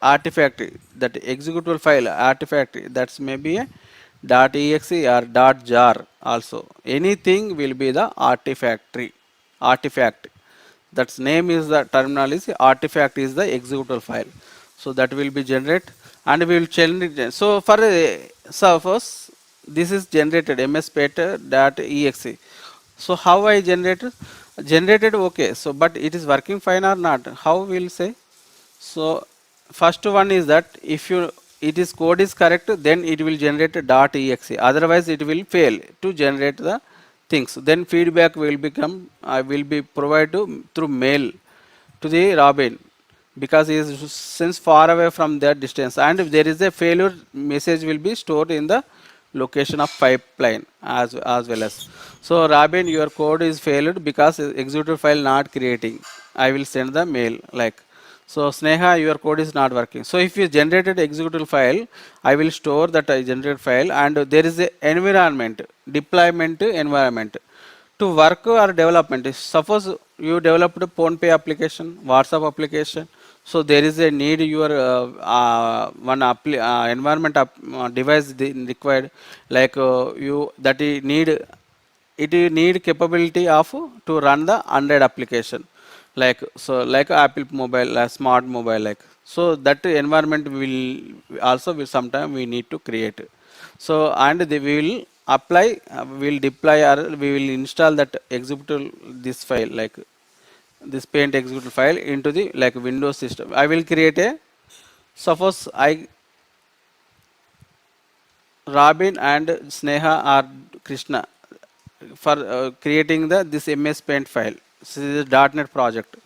artifact, that executable file artifact, that's maybe a .exe or .jar also. Anything will be the artifact. That's name is the terminal is artifact is the executable file. So that will be generate, and we will change it. So for suppose this is generated mspet.exe. So how I generated okay. So but it is working fine or not? How we'll say? So first one is that if you it is code is correct, then it will generate a .exe. Otherwise it will fail to generate the things. Then feedback will become will be provided through mail to the Robin, because he is since far away from that distance, and if there is a failure, message will be stored in the location of pipeline as well as. So Robin, your code is failed because executable file not creating. I will send the mail like. So Sneha, your code is not working. So if you generated executable file, I will store that generated file, and there is a environment, deployment environment to work or development. Suppose you developed a PhonePe application, WhatsApp application, so there is a need your environment device required, like you that you need, it need capability of to run the Android application, like so like Apple mobile, smart mobile, like so that environment will also will sometime we need to create. So and they will apply, will deploy, or we will install that executable this file, like this paint executable file into the like Windows system. I will create a, suppose I, Robin and Sneha or Krishna for creating the this MS Paint file. This is a .NET project.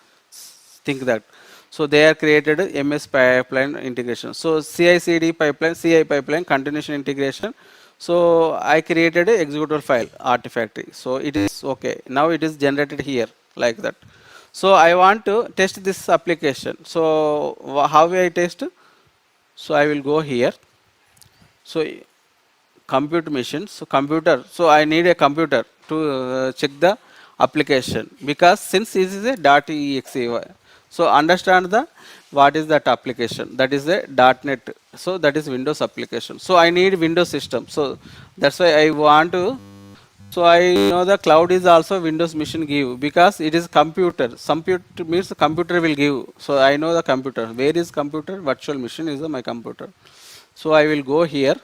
Think that. So they are created a MS pipeline integration. So CI/CD pipeline, CI pipeline, continuation integration. So I created a executable file artifact. So it is okay. Now it is generated here like that. So I want to test this application. So how will I test? So I will go here. So compute machine, so computer, so I need a computer to check the application, because since this is a .exe, so understand the what is that application, that is a .NET, so that is Windows application, so I need Windows system, so that's why I want to, so I know the cloud is also Windows machine give, because it is computer, computer means computer will give, so I know the computer, where is computer, virtual machine is my computer, so I will go here.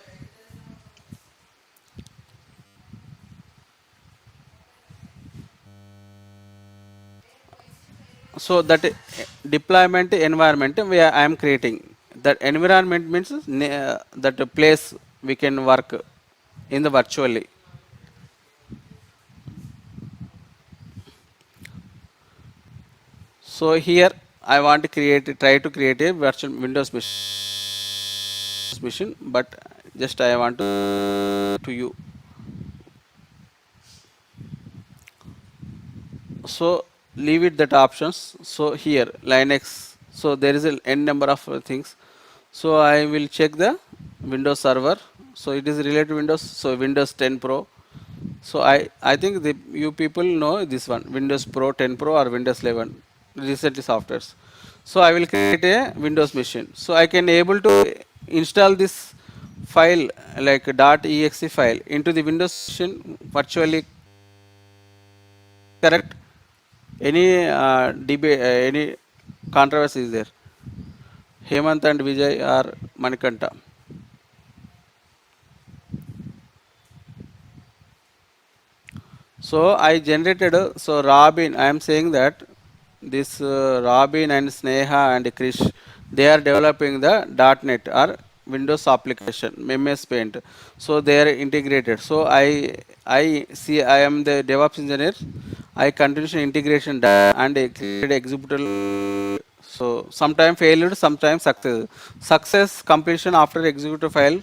So that deployment environment I am creating, that environment means that place we can work in the virtually. So here I want to try to create a virtual Windows machine, but just I want to you. So leave it that options. So here Linux, so there is a n number of things, so I will check the Windows server, so it is related to Windows, so Windows 10 Pro, so I think you people know this one, Windows Pro 10 Pro or Windows 11 recently softwares. So I will create a Windows machine, so I can able to install this file like .exe file into the Windows machine virtually, correct? Any debate, any controversy is there? Hemant and Vijay or Manikanta? So I generated, so Robin, I am saying that this Robin and Sneha and Krish, they are developing the .NET or Windows application, MS Paint. So they are integrated. So I see, I am the DevOps engineer. I continuous integration and create executable. So sometimes failure, sometimes success. Success completion after executable file.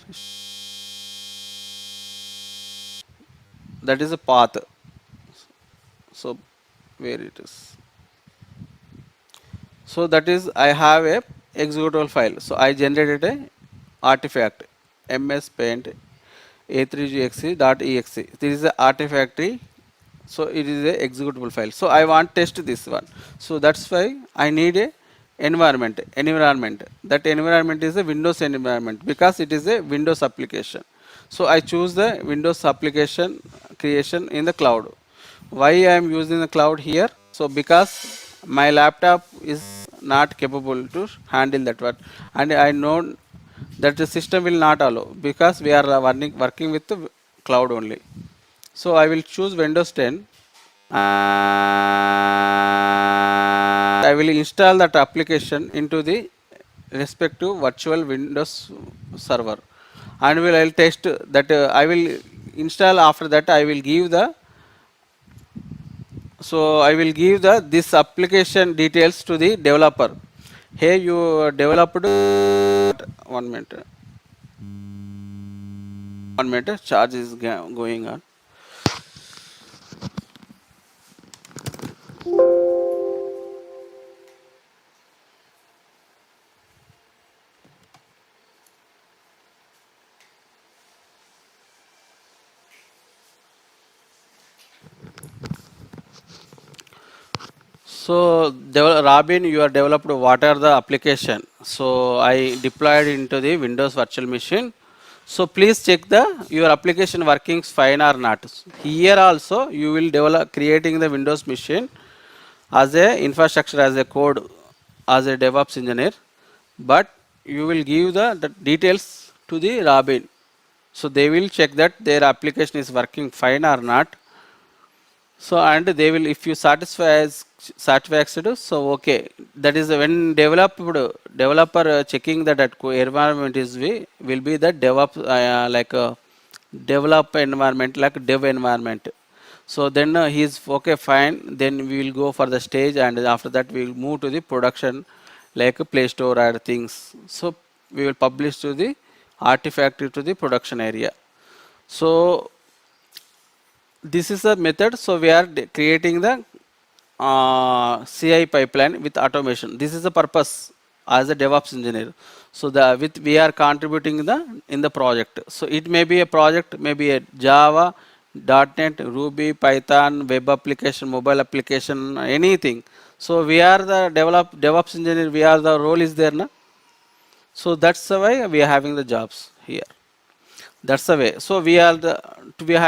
That is a path. So where it is. So that is I have a executable file. So I generated a artifact ms paint a3gxe.exe. This is the artifact. So it is a executable file. So I want test this one. So that's why I need a environment. That environment is a Windows environment, because it is a Windows application. So I choose the Windows application creation in the cloud. Why I am using the cloud here? So because my laptop is not capable to handle that one, and I know that the system will not allow, because we are working with the cloud only. So I will choose Windows 10. I will install that application into the respective virtual Windows server, and I'll test that. I will install, after that I will give the, so I will give the this application details to the developer. Hey, you developed, one minute. 1 minute, charge is going on. So, Robin, you are developed what are the application? So, I deployed into the Windows virtual machine. So, please check the your application working fine or not. Here also, you will develop creating the Windows machine as a infrastructure as a code as a DevOps engineer, but you will give the details to the Robin. So, they will check that their application is working fine or not. So and they will if you satisfied, so okay, that is when developer checking that environment is will be the DevOps like develop environment like dev environment. So then he is okay fine. Then we will go for the stage, and after that we will move to the production like Play Store or things. So we will publish to the artifact to the production area. So this is a method. So we are creating the CI pipeline with automation. This is the purpose as a DevOps engineer. So the with we are contributing in the project. So it may be a project, maybe a Java, .NET, Ruby, Python, web application, mobile application, anything. So we are the DevOps engineer. We are the role is there, na? So that's the way we are having the jobs here. That's the way. So we are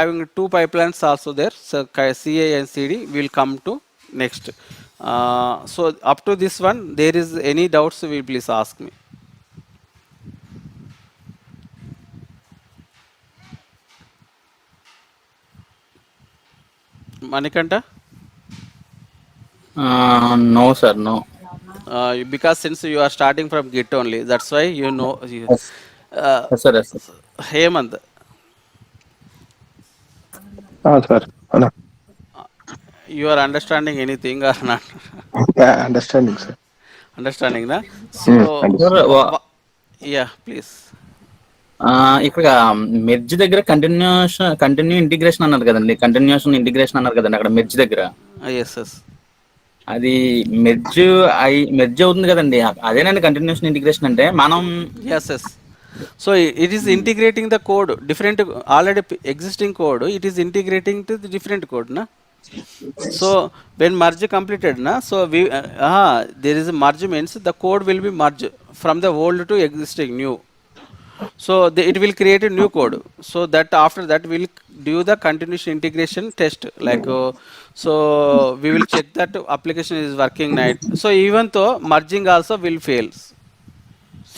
having two pipelines also there. So CA and CD will come to next. So up to this one, there is any doubts? Will please ask me. Manikanta, No, sir, no. because since you are starting from Git only, that's why you know. Yes, Uh, yes, sir, yes, sir. Hemant, Sir. No. you are understanding anything or not? Yeah, understanding, sir. Understanding, na? So, Sir, Understand. yeah, please. ఇక్కడ merge దగ్గర continue integration అన్నారు కదండి, continuation integration అన్నారు కదండి అక్కడ merge దగ్గర. Yes, yes. అది merge అవుతుంది కదండి, అదేనండి కంటిన్యూషన్ ఇంటిగ్రేషన్ అంటే మనం. Yes, yes. So it is integrating the code, different already existing code. It is integrating to the different code, na. So when merge completed, na. So there is a merge means the code will be merged from the old to existing new. So it will create a new code. So that after that we will do the continuous integration test. Like so we will check that application is working right. So even though merging also will fail.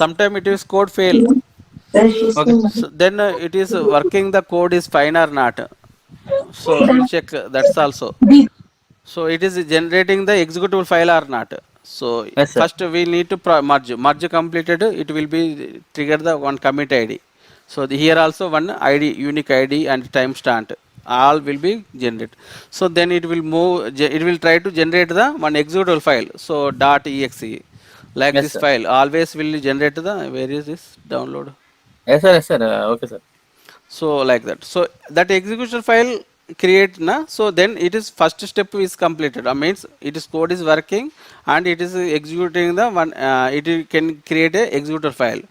Sometime it is code fail. Okay. So then it is working the code is fine or not. So we'll check that's also. So it is generating the executable file or not. So Yes, sir. first we need to merge completed. It will be trigger the one commit ID. So here also one ID, unique ID and timestamp all will be generated. So then it will move. It will try to generate the one executable file. So .exe like Yes, this sir. file always will generate the where is this download. Yes sir, yes sir, okay sir. So like that. So that execution file create na. So then it is first step is completed. Means it is code is working and it is executing the one. It can create a executor file.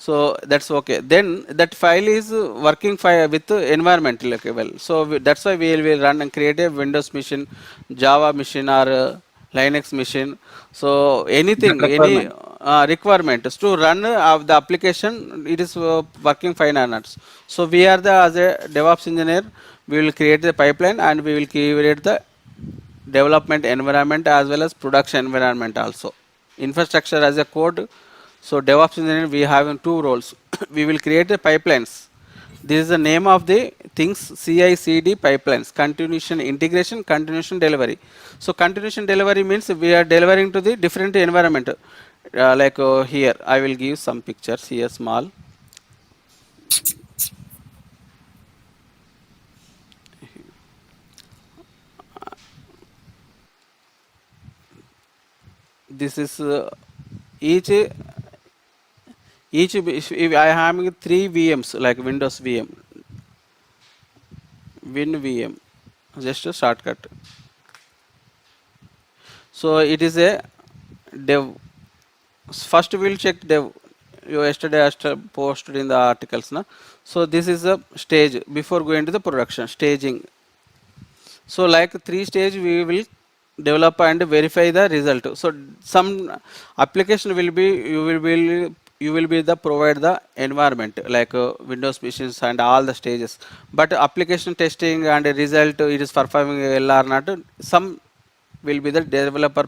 So that's okay. Then that file is working file with the environment well. So that's why we will run and create a Windows machine, Java machine or Linux machine. So anything, any requirements to run of the application, it is working fine or not. So we are the as a DevOps engineer, we will create the pipeline and we will create the development environment as well as production environment also. Infrastructure as a code. So DevOps engineer we have in two roles. We will create the pipelines. This is the name of the things CI/CD pipelines, continuation integration, continuation delivery. So continuation delivery means we are delivering to the different environment. Like here, I will give some pictures here small. This is each if I am having three VMs like Windows VM. WinVM, just a shortcut. So it is a dev. First we'll check dev. You yesterday posted in the articles, na. So this is a stage before going to the production staging. So like 3 stage we will develop and verify the result. So some application will be you will be the provide the environment like Windows machines and all the stages. But application testing and result it is performing well or not. Some will be the developer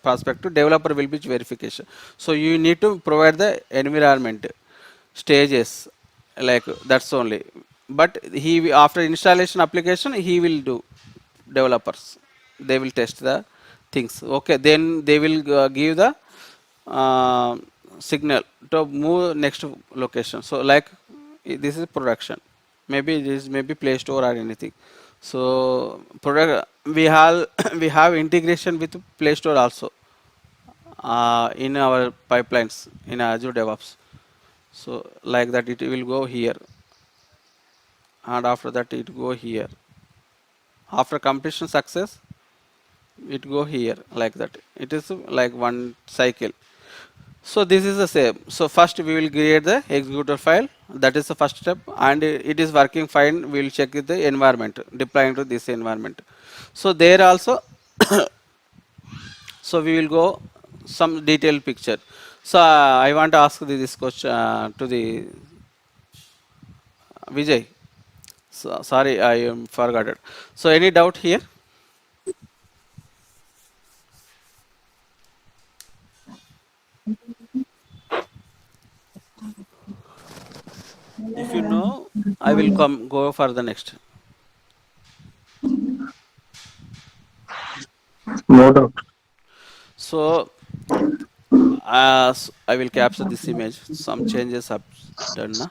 perspective. Developer will be verification. So you need to provide the environment stages like that's only. But he after installation application he will do developers they will test the things, okay, then they will give the uh, signal to move next location. So like this is production, maybe this is maybe Play Store or anything. So product we have we have integration with Play Store also in our pipelines in Azure DevOps. So like that it will go here, and after that it go here. After completion success it go here like that. It is like one cycle. So this is the same. So first we will create the executor file, that is the first step, and it is working fine. We will check the environment deploying to this environment. So there also so we will go some detailed picture. So I want to ask this question to the Vijay. So, sorry, I forgot it. So any doubt here? If you know, I will come go for the next. No doubt. So as I will capture this image, some changes have done. Na?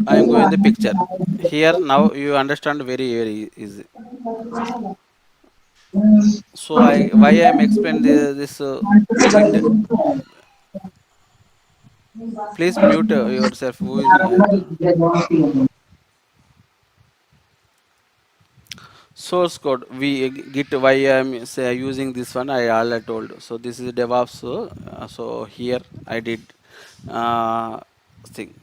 I am going the picture. Here now you understand very easy. So why I am explain this wind. Please mute yourself. Who is source code? We git why I am say using this one. I already told. So this is DevOps. So here I did thing.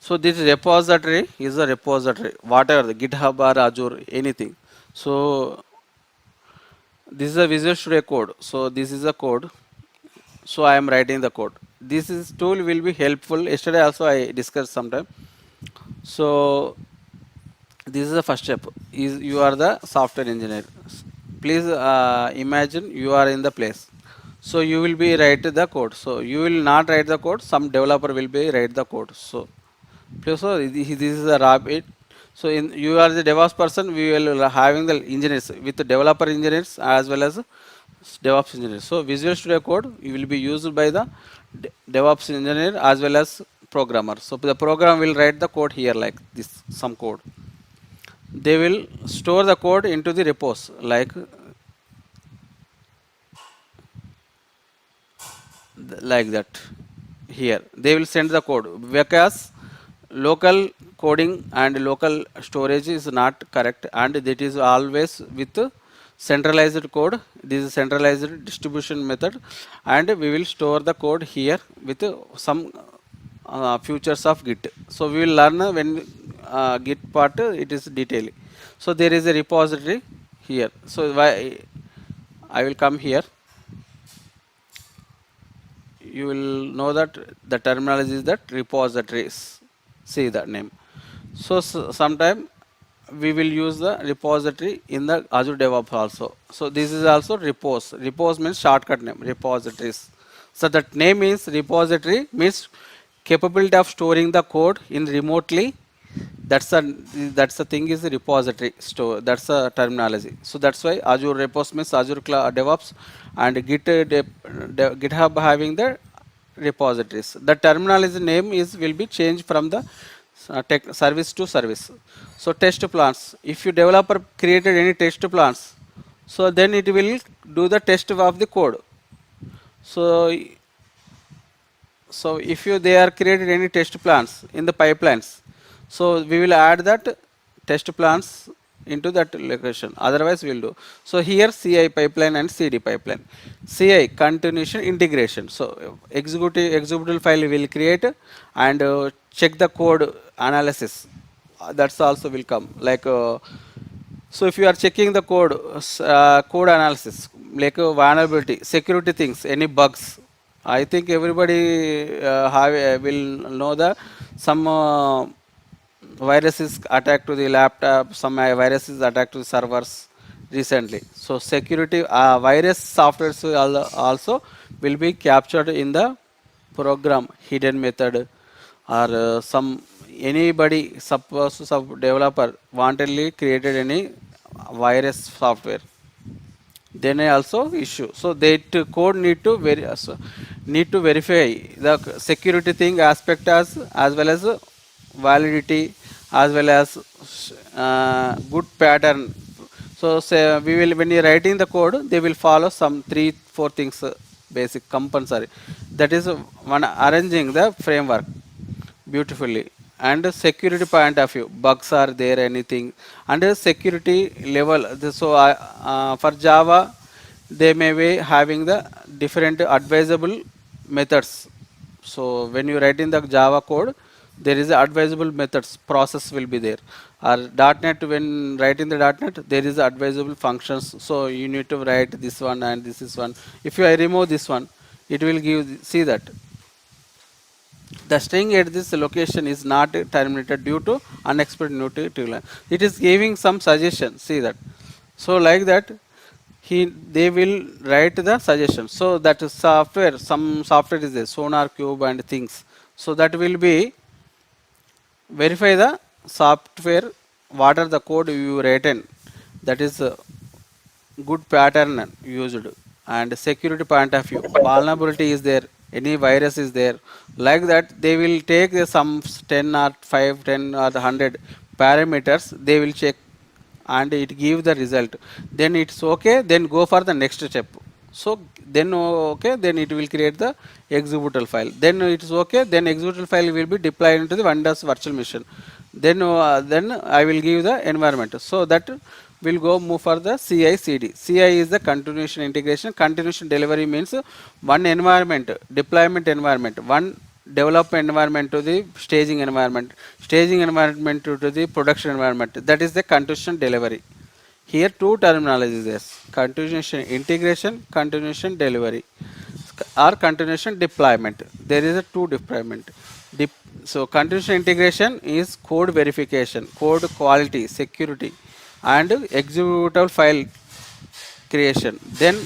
So this repository is a repository. Whatever the GitHub or Azure anything. So this is a Visual Studio code. So this is a code. So I am writing the code. This is tool will be helpful. Yesterday also I discussed sometime. So this is the first step. Is you are the software engineer. Please imagine you are in the place. So you will be write the code. So you will not write the code. Some developer will be write the code. So please, so this is a rabbit. So in you are the DevOps person. We will having the engineers with the developer engineers as well as DevOps engineer. So Visual Studio Code will be used by the DevOps engineer as well as programmer. So the program will write the code here like this, some code. They will store the code into the repos like that. Here they will send the code because local coding and local storage is not correct, and that is always with centralized code. This is centralized distribution method, and we will store the code here with some features of Git. So we will learn when Git part it is detailed. So there is a repository here. So why I will come here. You will know that the terminology is that repositories. See that name. So sometime we will use the repository in the Azure DevOps also. So this is also repos. Repos means shortcut name, repositories. So that name is repository means capability of storing the code in remotely. That's the thing is the repository store. That's the terminology. So that's why Azure Repos means Azure Cloud DevOps, and GitHub having the repositories. The terminology name is will be changed from the service to service. So test plans. If you developer created any test plans, so then it will do the test of the code. So if you they are created any test plans in the pipelines, so we will add that test plans into that location. Otherwise, we will do. So here CI pipeline and CD pipeline. CI continuation integration. So executable file will create and check the code analysis. That's also will come like. So if you are checking the code, code analysis, like vulnerability, security things, any bugs, I think everybody will know the some viruses attack to the laptop, some viruses attack to the servers recently. So security virus softwares will also will be captured in the program hidden method or some anybody suppose some developer wantedly created any virus software, then I also issue. So they code need to need to verify the security thing aspect as well as validity as well as good pattern. So say we will when you're writing the code, they will follow some 3-4 things basic compulsory. That is one arranging the framework beautifully and security point of view bugs are there anything and security level so for Java they may be having the different advisable methods. So when you write in the Java code, there is a advisable methods process will be there, or .NET when writing the .NET there is advisable functions. So you need to write this one and this is one. If I remove this one, it will give see that the string at this location is not terminated due to unexpected notification. It is giving some suggestion. See that. So like that, they will write the suggestion. So that software, some software is there, Sonar Cube and things. So that will be verify the software, what are the code you written. That is good pattern used and security point of view vulnerability is there, any virus is there, like that they will take some 10 or 5 10 or 100 parameters, they will check and it give the result, then it's okay, then go for the next step. So then okay, then it will create the executable file, then it is okay, then executable file will be deployed into the Windows virtual machine, then I will give the environment. So that will go move for the CI CD. CI is the continuation integration. Continuation delivery means one environment, deployment environment, one development environment to the staging environment, staging environment to the production environment. That is the continuation delivery. Here two terminologies, yes, continuation integration, continuation delivery, or continuation deployment. There is a two deployment. So continuation integration is code verification, code quality, security, and executable file creation. Then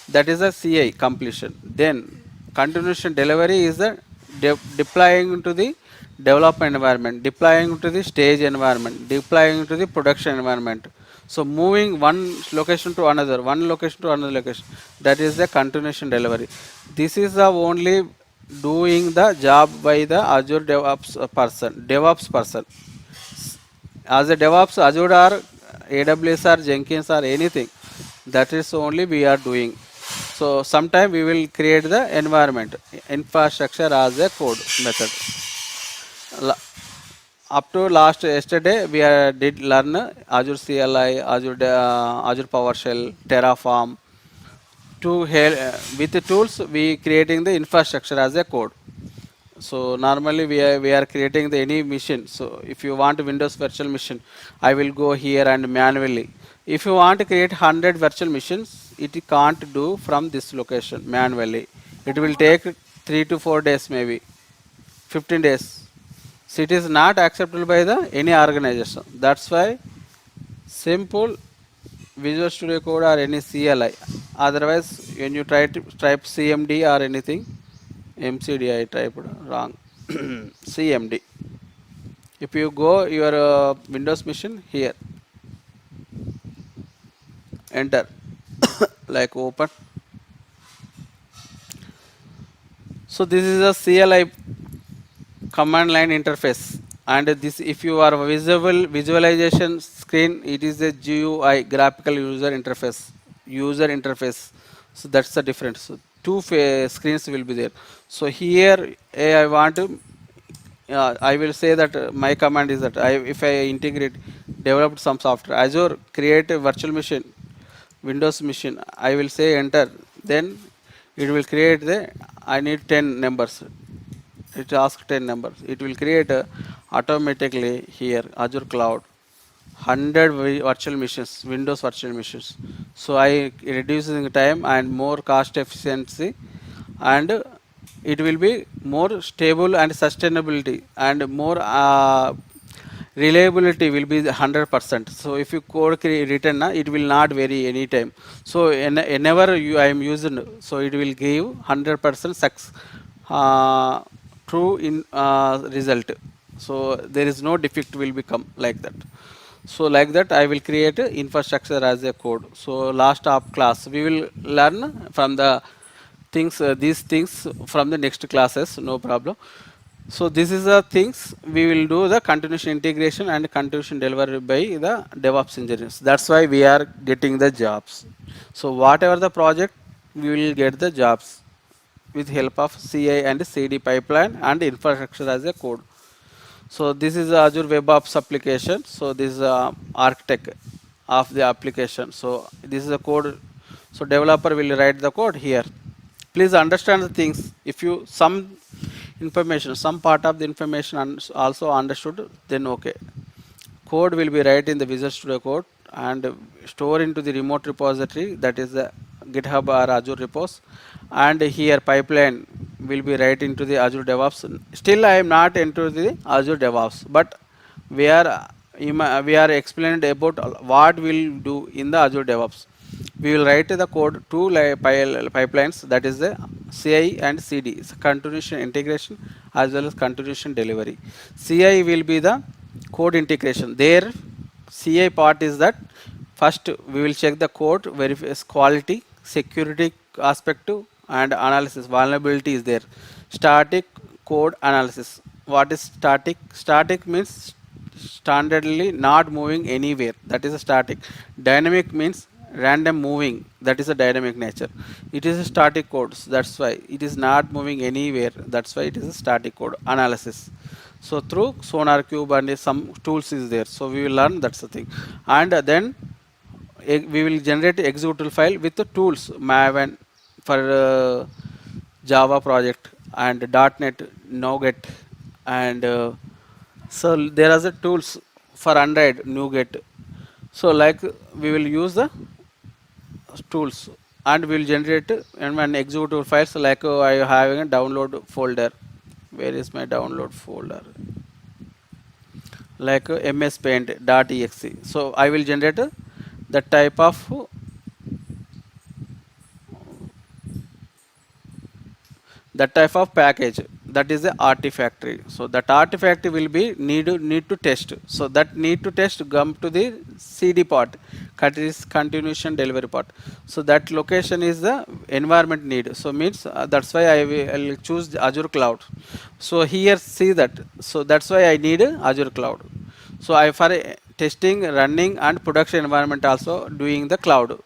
that is a CI completion. Then continuation delivery is the deploying to the development environment, deploying to the stage environment, deploying to the production environment. So moving one location to another, one location to another location. That is the continuation delivery. This is the only doing the job by the Azure DevOps person. As a DevOps, Azure or AWS or Jenkins or anything, that is only we are doing. So sometime we will create the environment, infrastructure as a code method. Up to last yesterday, we did learn Azure CLI, Azure PowerShell, Terraform. To help with the tools, we creating the infrastructure as a code. So normally we are creating the any machine. So if you want Windows virtual machine, I will go here and manually. If you want to create 100 virtual machines, it can't do from this location manually. It will take 3 to 4 days, maybe 15 days. So it is not acceptable by the any organization. That's why simple Visual Studio Code or any CLI. Otherwise, when you try to type CMD or anything, MCD I typed wrong. CMD. If you go your Windows machine here, enter like open. So this is a CLI command line interface, and this, if you are visualization screen, it is a GUI, graphical user interface. So that's the difference. So two screens will be there. So here I want to I will say that my command is that if I integrate developed some software, Azure create a virtual machine, Windows machine, I will say enter, then it will create the, I need 10 numbers. It asks 10 numbers. It will create automatically here Azure Cloud 100 virtual machines, Windows virtual machines. So I reducing the time and more cost efficiency, and it will be more stable and sustainability, and more reliability will be 100%. So if you code written, it will not vary anytime. So whenever I am using, so it will give 100% success, true in result. So there is no defect will become like that. So like that I will create a infrastructure as a code. So last of class we will learn from the things, these things from the next classes, no problem. So this is the things we will do, the continuous integration and continuous delivery by the DevOps engineers. That's why we are getting the jobs. So whatever the project, we will get the jobs with help of CI and CD pipeline and infrastructure as a code. So this is Azure DevOps application. So this is architect of the application. So this is a code. So developer will write the code here. Please understand the things. If you some information, some part of the information also understood, then okay. Code will be write in the Visual Studio Code and store into the remote repository, that is the GitHub or Azure Repos, and here pipeline will be write into the Azure DevOps. Still I am not into the Azure DevOps, but we are explained about what we'll do in the Azure DevOps. We will write the code two pipelines, that is the CI and CD, continuous integration as well as continuous delivery. CI will be the code integration. There CI part is that first we will check the code, verify quality, security aspect and analysis. Vulnerability is there. Static code analysis. What is static? Static means standardly not moving anywhere, that is a static. Dynamic means random moving, that is a dynamic nature. It is a static code, that's why it is not moving anywhere, that's why it is a static code analysis. So through Sonar Cube and some tools is there, so we will learn, that's the thing. And then we will generate executable file with the tools Maven for Java project and .NET Nougat, and so there are the tools for Android NuGet. So like we will use the tools and we will generate and when executable files, like I have a download folder. Where is my download folder? Like mspaint.exe. So I will generate the type of package, that is the artifactory. So that artifactory will be need to test. So that need to test come to the CD part, that is continuation delivery part. So that location is the environment need. So means that's why I will choose Azure Cloud. So here see that. So that's why I need Azure Cloud. So I for testing, running and production environment also doing the cloud.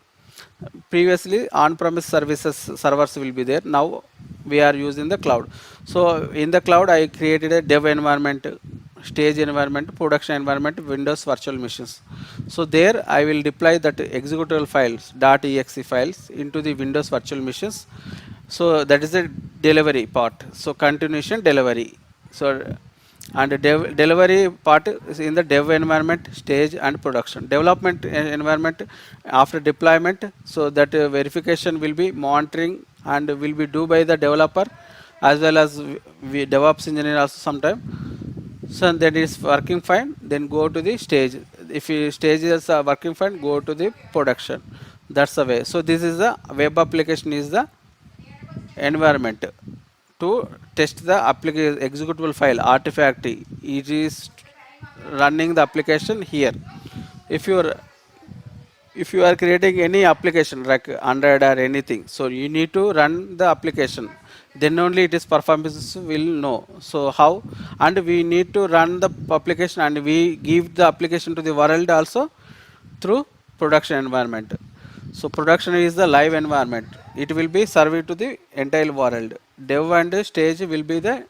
Previously on-premise servers will be there, now we are using the cloud. So in the cloud I created a dev environment, stage environment, production environment, Windows virtual machines. So there I will deploy that executable files, .exe files into the Windows virtual machines. So that is the delivery part. So continuation delivery. So and delivery part is in the dev environment, stage and production. Development environment after deployment, so that verification will be monitoring and will be due by the developer as well as we DevOps engineer also sometime. So that is working fine, then go to the stage. If stage is working fine, go to the production. That's the way. So this is the web application is the environment to test the executable file artifact. It is running the application here. If you are creating any application like Android or anything, so you need to run the application. then only it is performance will know. So how? And we need to run the application, and we give the application to the world also through production environment. So production is the live environment. It will be served to the entire world. Dev and stage will be the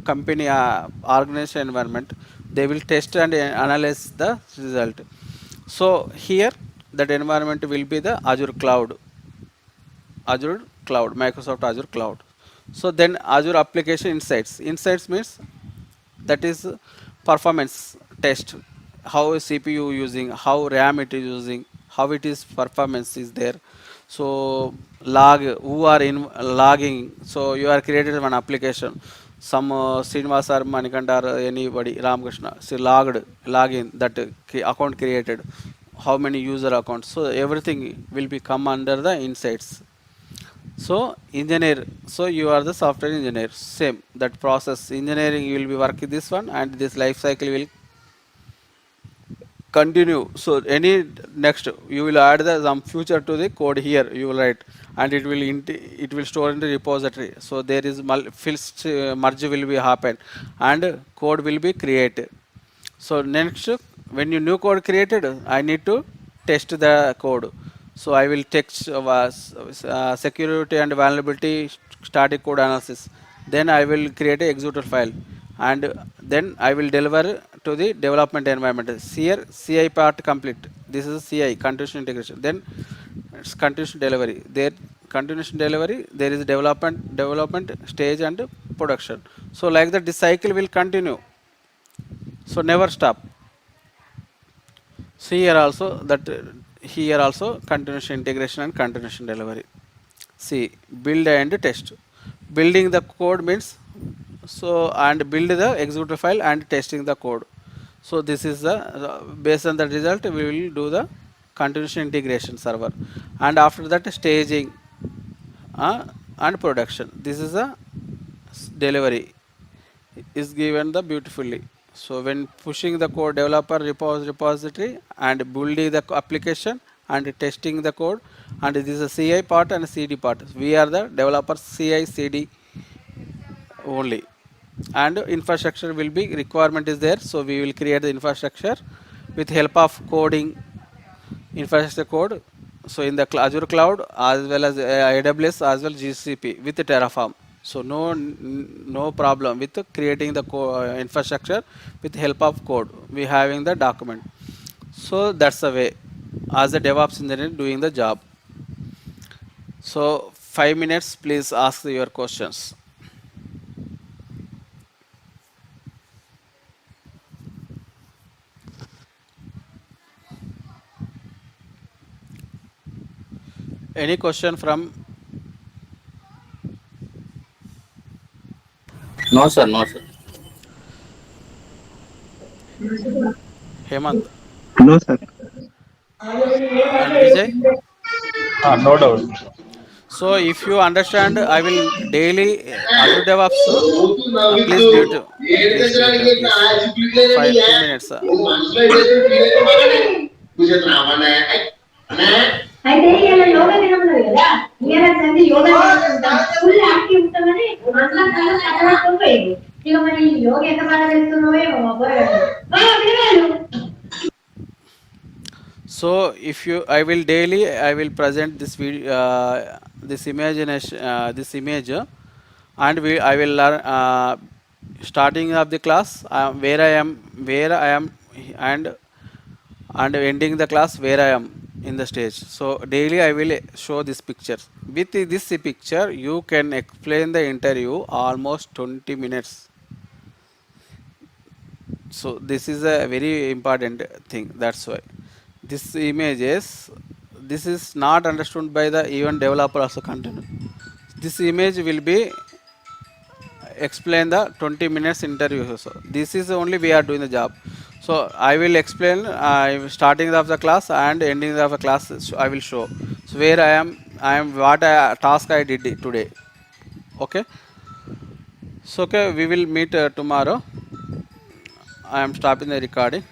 company organization environment. They will test and analyze the result. So here that environment will be the Azure cloud, Azure cloud, Microsoft Azure cloud. So then Azure application insights. Insights means that is performance test. How is CPU using, how RAM it is using, how it is performance is there. So log, who are in logging. So you are created one application. Some Srinivas or Manikanda or anybody, Ramakrishna, so logged, login, that account created. How many user accounts. So everything will be come under the insights. So engineer, so you are the software engineer. Same that process engineering, you will be working this one, and this life cycle will continue. So any next you will add the some future to the code here. You will write, and it will store in the repository. So there is merge will be happen, and code will be created. So next, when you new code created, I need to test the code. So I will text security and vulnerability static code analysis. Then I will create a executor file, and then I will deliver to the development environment. Here CI part complete. This is CI, continuous integration. Then it's continuous delivery. There continuous delivery. There is development stage and production. So like that, this cycle will continue. So never stop. So here also continuous integration and continuous delivery. See, build and test. Building the code means, so, and build the executor file and testing the code. So this is the based on the result we will do the continuous integration server, and after that staging and production. This is a delivery is given the beautifully. So when pushing the code, developer repository and building the application and testing the code, and this is a CI part and CD part. We are the developer CI CD only, and infrastructure will be requirement is there. So we will create the infrastructure with help of coding infrastructure code. So in the Azure cloud as well as AWS as well GCP with the Terraform. So no problem with creating the infrastructure with help of code. We having the document. So that's the way as a DevOps engineer doing the job. So 5 minutes, please ask your questions. Any question from No, sir. No, sir. Hemant No, sir. and Vijay? No doubt. So if you understand, I will daily Azure DevOps. Please mute. Please mute. Please. 2 minutes. అయితే ఇలా యోగా దినములు కదా ఇలా సంది యోగా చేసుకుంటాం full active ఉంటామని మనలో కళ్ళు కట్టబడుతుంది ఇక మరి యోగా ఎంత బాగా చేస్తున్నావో ఏమో మా పిల్లగాళ్ళు So if you, I will daily, I will present this video, this imagination, this image, and I will learn starting of the class where I am, and ending the class where I am in the stage. So daily I will show this picture. With this picture, you can explain the interview almost 20 minutes. So this is a very important thing. That's why this images, this is not understood by the even developer also continue. This image will be explain the 20 minutes interview. So this is only we are doing the job. So I will explain starting of the class and ending of the class. I will show. So where I am what task I did today. Okay. So okay, we will meet tomorrow. I am stopping the recording.